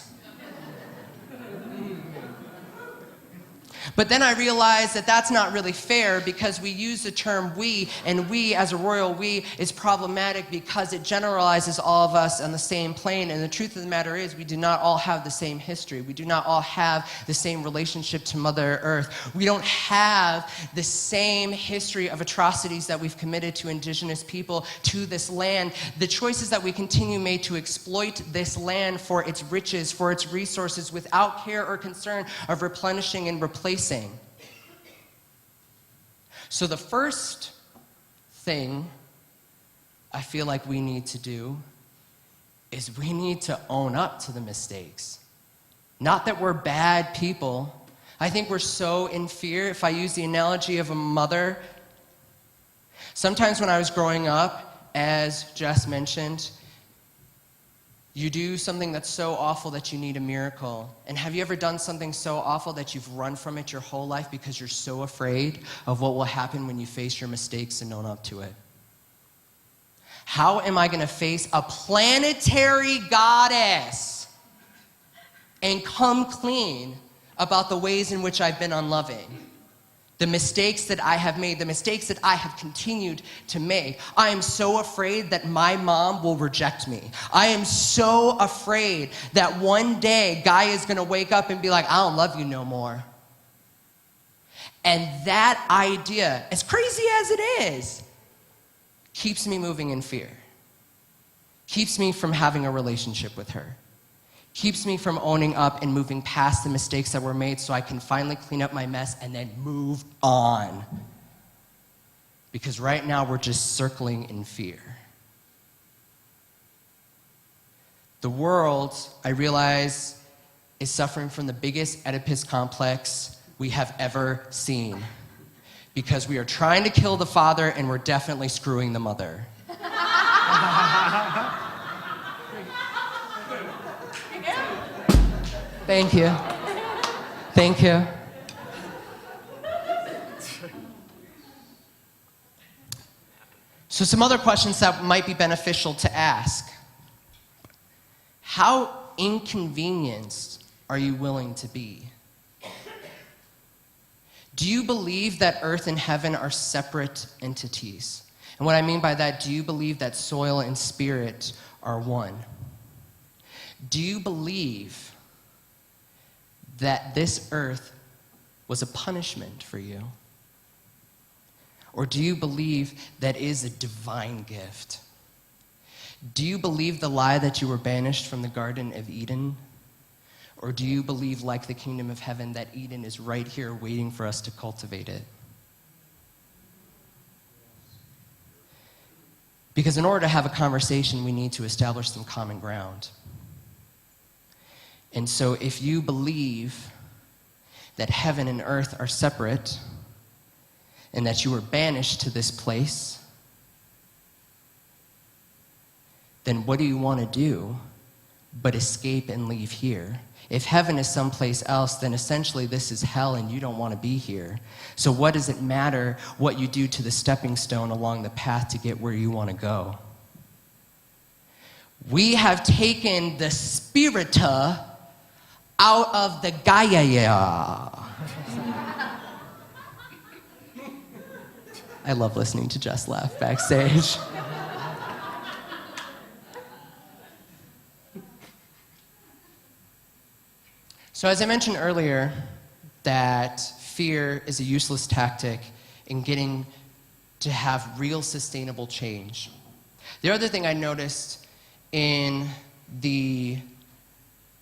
But then I realized that that's not really fair, because we use the term we, and we as a royal we is problematic because it generalizes all of us on the same plane. And the truth of the matter is, we do not all have the same history. We do not all have the same relationship to Mother Earth. We don't have the same history of atrocities that we've committed to indigenous people, to this land. The choices that we continue made to exploit this land for its riches, for its resources, without care or concern of replenishing and replacing. So the first thing I feel like we need to do is we need to own up to the mistakes. Not that we're bad people. I think we're so in fear. If I use the analogy of a mother, sometimes when I was growing up, as Jess mentioned, you do something that's so awful that you need a miracle. And have you ever done something so awful that you've run from it your whole life because you're so afraid of what will happen when you face your mistakes and own up to it? How am I going to face a planetary goddess and come clean about the ways in which I've been unloving? The mistakes that I have made, the mistakes that I have continued to make. I am so afraid that my mom will reject me. I am so afraid that one day Guy is going to wake up and be like, I don't love you no more. And that idea, as crazy as it is, keeps me moving in fear. Keeps me from having a relationship with her. Keeps me from owning up and moving past the mistakes that were made so I can finally clean up my mess and then move on. Because right now we're just circling in fear. The world, I realize, is suffering from the biggest Oedipus complex we have ever seen. Because we are trying to kill the father and we're definitely screwing the mother. Thank you. Thank you. So some other questions that might be beneficial to ask. How inconvenienced are you willing to be? Do you believe that earth and heaven are separate entities? And what I mean by that, do you believe that soil and spirit are one? Do you believe that this earth was a punishment for you? Or do you believe that it is a divine gift? Do you believe the lie that you were banished from the Garden of Eden? Or do you believe, like the kingdom of heaven, that Eden is right here waiting for us to cultivate it? Because in order to have a conversation, we need to establish some common ground. And so if you believe that heaven and earth are separate, and that you were banished to this place, then what do you want to do but escape and leave here? If heaven is someplace else, then essentially this is hell and you don't want to be here. So what does it matter what you do to the stepping stone along the path to get where you want to go? We have taken the spirita out of the Gaia. I love listening to Jess laugh backstage. So as I mentioned earlier, that fear is a useless tactic in getting to have real sustainable change. The other thing I noticed in the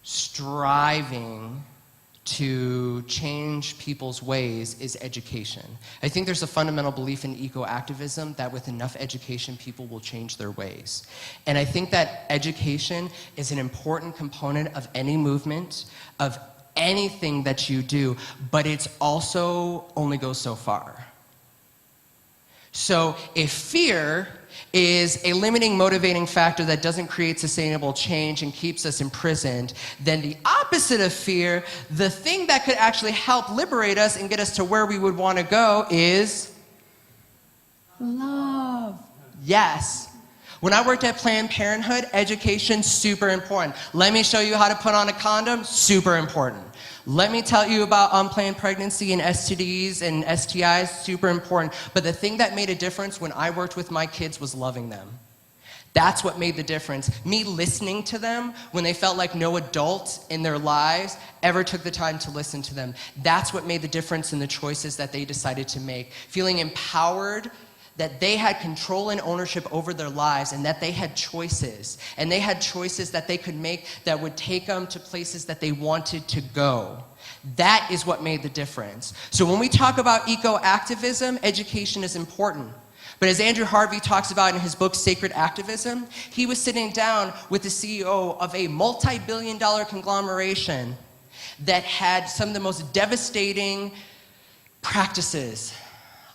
striving to change people's ways is education. I think there's a fundamental belief in eco-activism that with enough education, people will change their ways. And I think that education is an important component of any movement, of anything that you do, but it's also only goes so far. So if fear is a limiting, motivating factor that doesn't create sustainable change and keeps us imprisoned, then the opposite of fear, the thing that could actually help liberate us and get us to where we would want to go is love. Yes. When I worked at Planned Parenthood, education, super important. Let me show you how to put on a condom, super important. Let me tell you about unplanned pregnancy and STDs and STIs, super important. But the thing that made a difference when I worked with my kids was loving them. That's what made the difference. Me listening to them when they felt like no adult in their lives ever took the time to listen to them. That's what made the difference in the choices that they decided to make. Feeling empowered that they had control and ownership over their lives and that they had choices. And they had choices that they could make that would take them to places that they wanted to go. That is what made the difference. So when we talk about eco-activism, education is important. But as Andrew Harvey talks about in his book, Sacred Activism, he was sitting down with the CEO of a multi-billion-dollar conglomeration that had some of the most devastating practices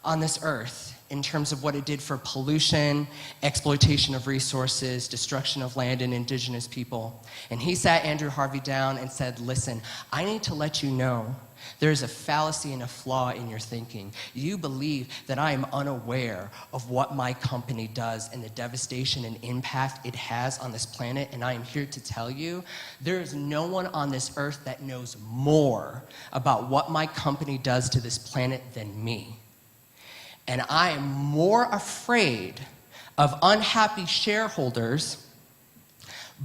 on this earth in terms of what it did for pollution, exploitation of resources, destruction of land and indigenous people. And he sat Andrew Harvey down and said, listen, I need to let you know there's a fallacy and a flaw in your thinking. You believe that I am unaware of what my company does and the devastation and impact it has on this planet, and I am here to tell you there is no one on this earth that knows more about what my company does to this planet than me. And I am more afraid of unhappy shareholders,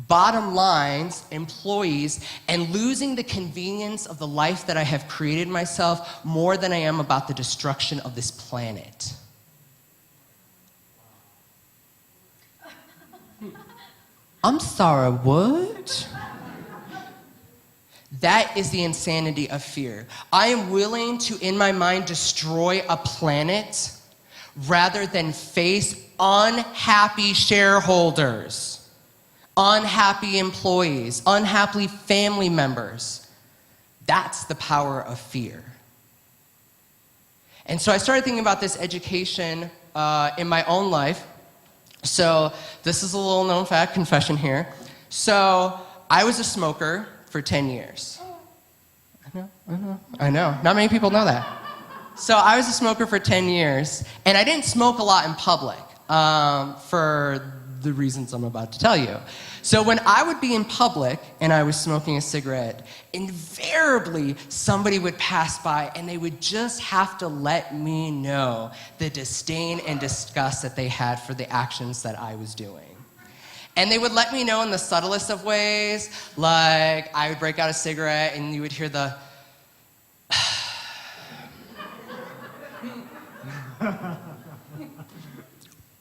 bottom lines, employees, and losing the convenience of the life that I have created myself more than I am about the destruction of this planet. I'm sorry, what? That is the insanity of fear. I am willing to, in my mind, destroy a planet rather than face unhappy shareholders, unhappy employees, unhappy family members. That's the power of fear. And so I started thinking about this education in my own life. So this is a little known fact, confession here. So I was a smoker for 10 years. I know. Not many people know that. So I was a smoker for 10 years, and I didn't smoke a lot in public for the reasons I'm about to tell you. So when I would be in public and I was smoking a cigarette, invariably somebody would pass by and they would just have to let me know the disdain and disgust that they had for the actions that I was doing. And they would let me know in the subtlest of ways, like I would break out a cigarette and you would hear the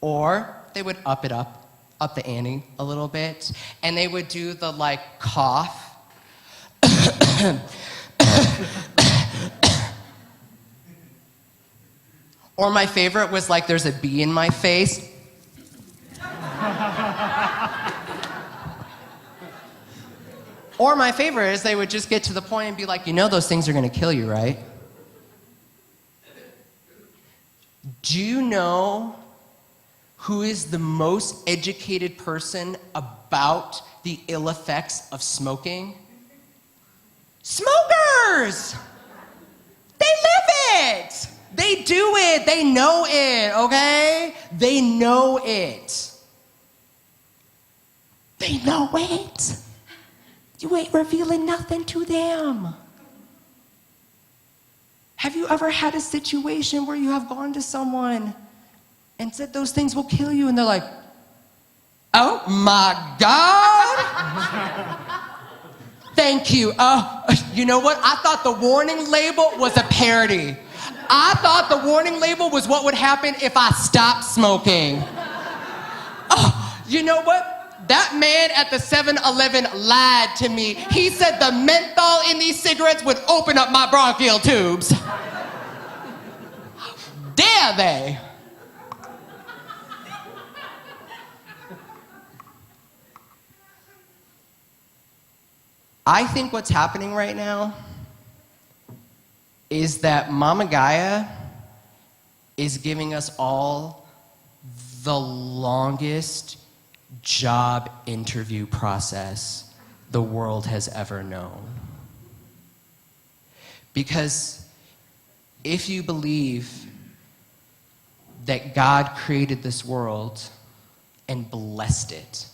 or they would up the ante a little bit, and they would do the like cough. Or my favorite was like there's a bee in my face. Or my favorite is they would just get to the point and be like, you know those things are gonna kill you, right? Do you know who is the most educated person about the ill effects of smoking? Smokers! They live it! They do it! They know it, okay? They know it. They know it. You ain't revealing nothing to them. Have you ever had a situation where you have gone to someone and said those things will kill you, and they're like, oh my God? Thank you. You know what? I thought the warning label was a parody. I thought the warning label was what would happen if I stopped smoking. Oh, you know what? That man at the 7-Eleven lied to me. He said the menthol in these cigarettes would open up my bronchial tubes. Dare they? I think what's happening right now is that Mama Gaia is giving us all the longest job interview process the world has ever known. Because if you believe that God created this world and blessed it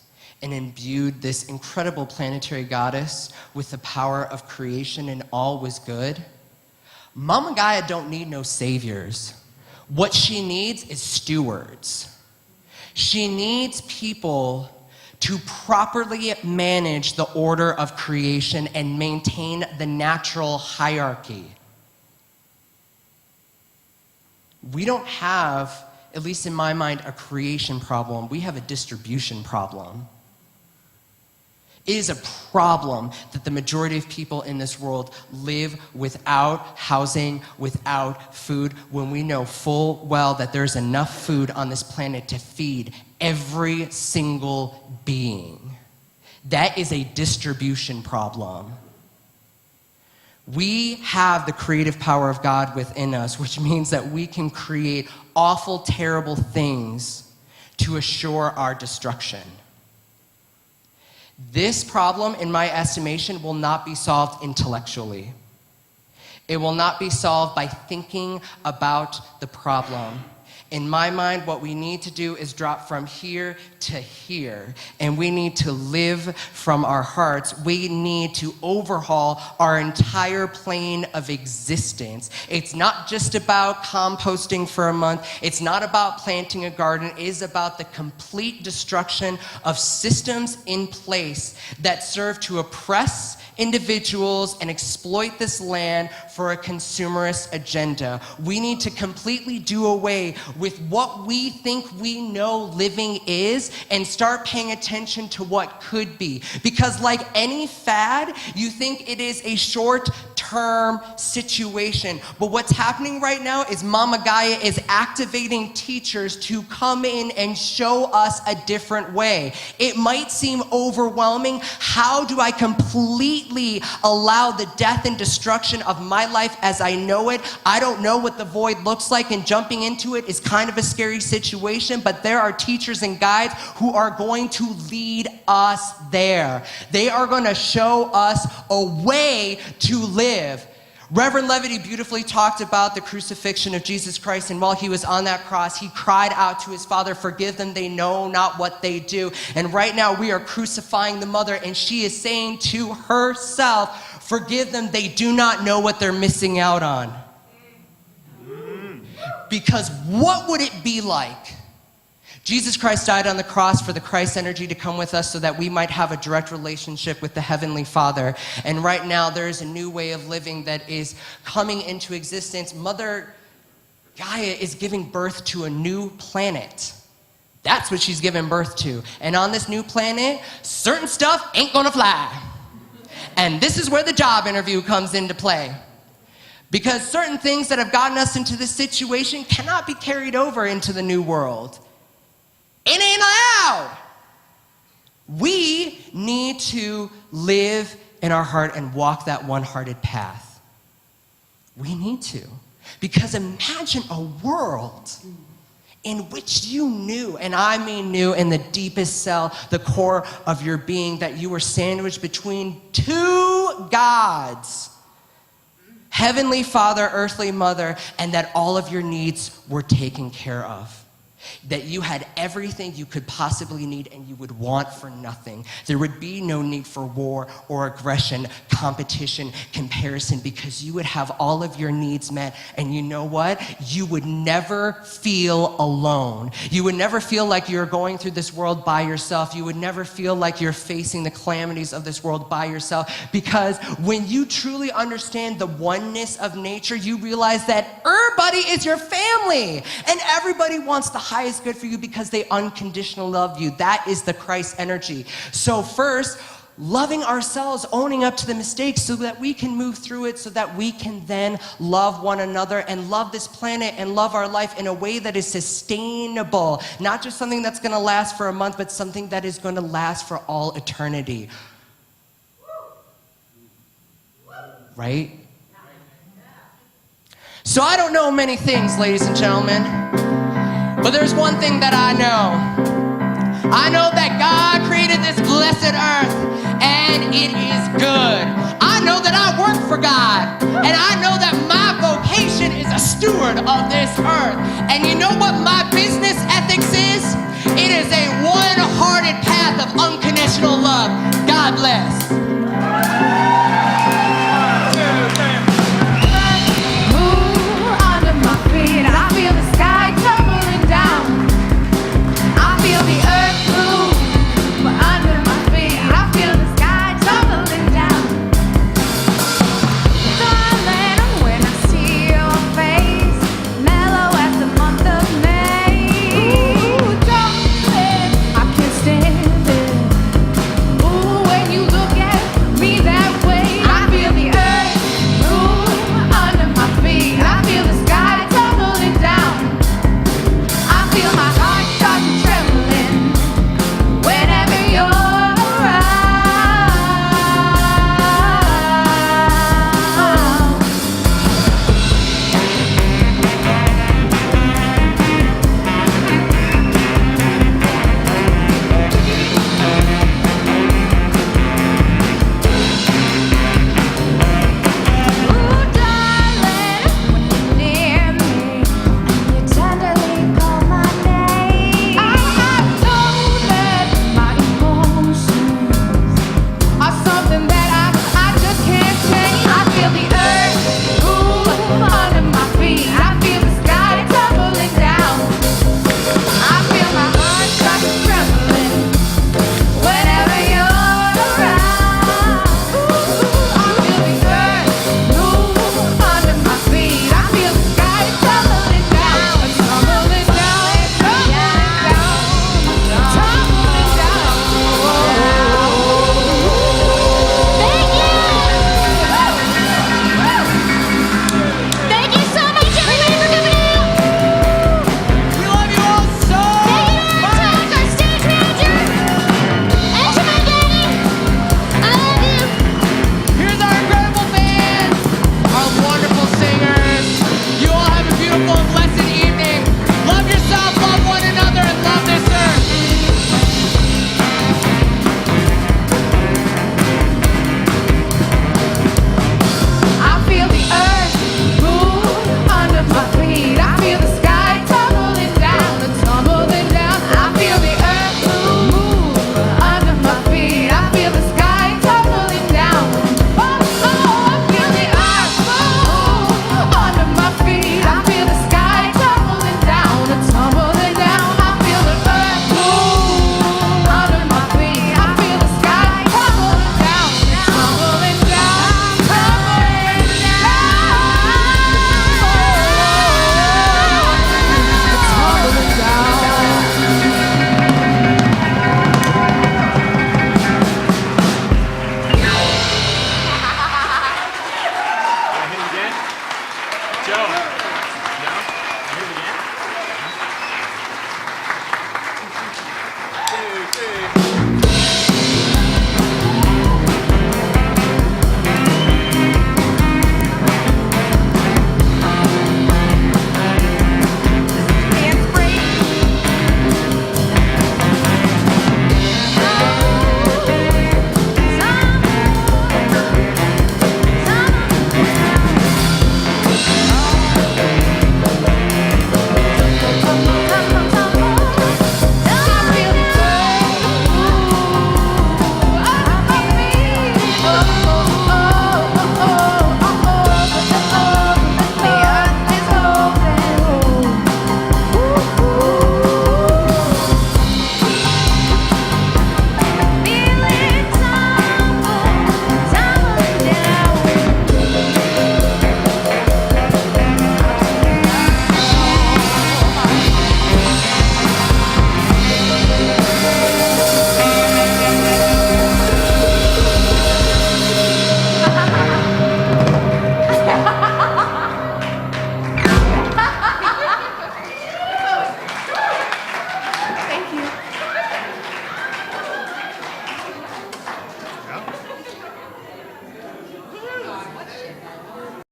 and imbued this incredible planetary goddess with the power of creation and all was good, Mama Gaia don't need no saviors. What she needs is stewards. She needs people to properly manage the order of creation and maintain the natural hierarchy. We don't have, at least in my mind, a creation problem. We have a distribution problem. It is a problem that the majority of people in this world live without housing, without food, when we know full well that there's enough food on this planet to feed every single being. That is a distribution problem. We have the creative power of God within us, which means that we can create awful, terrible things to assure our destruction. This problem, in my estimation, will not be solved intellectually. It will not be solved by thinking about the problem. In my mind, what we need to do is drop from here to here, and we need to live from our hearts. We need to overhaul our entire plane of existence. It's not just about composting for a month. It's not about planting a garden. It is about the complete destruction of systems in place that serve to oppress individuals and exploit this land for a consumerist agenda. We need to completely do away with what we think we know living is and start paying attention to what could be. Because like any fad, you think it is a short-term term situation. But what's happening right now is Mama Gaia is activating teachers to come in and show us a different way. It might seem overwhelming. How do I completely allow the death and destruction of my life as I know it? I don't know what the void looks like, and jumping into it is kind of a scary situation, but there are teachers and guides who are going to lead us there. They are going to show us a way to live. Reverend Levity beautifully talked about the crucifixion of Jesus Christ, and while he was on that cross, he cried out to his Father, "Forgive them, they know not what they do." And right now we are crucifying the mother, and she is saying to herself, "Forgive them, they do not know what they're missing out on." Because what would it be like? Jesus Christ died on the cross for the Christ energy to come with us so that we might have a direct relationship with the Heavenly Father. And right now there is a new way of living that is coming into existence. Mother Gaia is giving birth to a new planet. That's what she's giving birth to. And on this new planet, certain stuff ain't gonna fly. And this is where the job interview comes into play. Because certain things that have gotten us into this situation cannot be carried over into the new world. It ain't allowed. We need to live in our heart and walk that one-hearted path. We need to. Because imagine a world in which you knew, and I mean knew in the deepest cell, the core of your being, that you were sandwiched between two gods. Heavenly Father, earthly mother, and that all of your needs were taken care of. That you had everything you could possibly need and you would want for nothing. There would be no need for war or aggression, competition, comparison, because you would have all of your needs met. And you know what? You would never feel alone. You would never feel like you're going through this world by yourself. You would never feel like you're facing the calamities of this world by yourself. Because when you truly understand the oneness of nature, you realize that everybody is your family and everybody wants the highest good for you because they unconditionally love you. That is the Christ energy. So first, loving ourselves, owning up to the mistakes so that we can move through it, so that we can then love one another and love this planet and love our life in a way that is sustainable. Not just something that's going to last for a month, but something that is going to last for all eternity. Right? So I don't know many things, ladies and gentlemen. But there's one thing that I know. I know that God created this blessed earth, and it is good. I know that I work for God, and I know that my vocation is a steward of this earth. And you know what my business ethics is? It is a one-hearted path of unconditional love. God bless. When you look at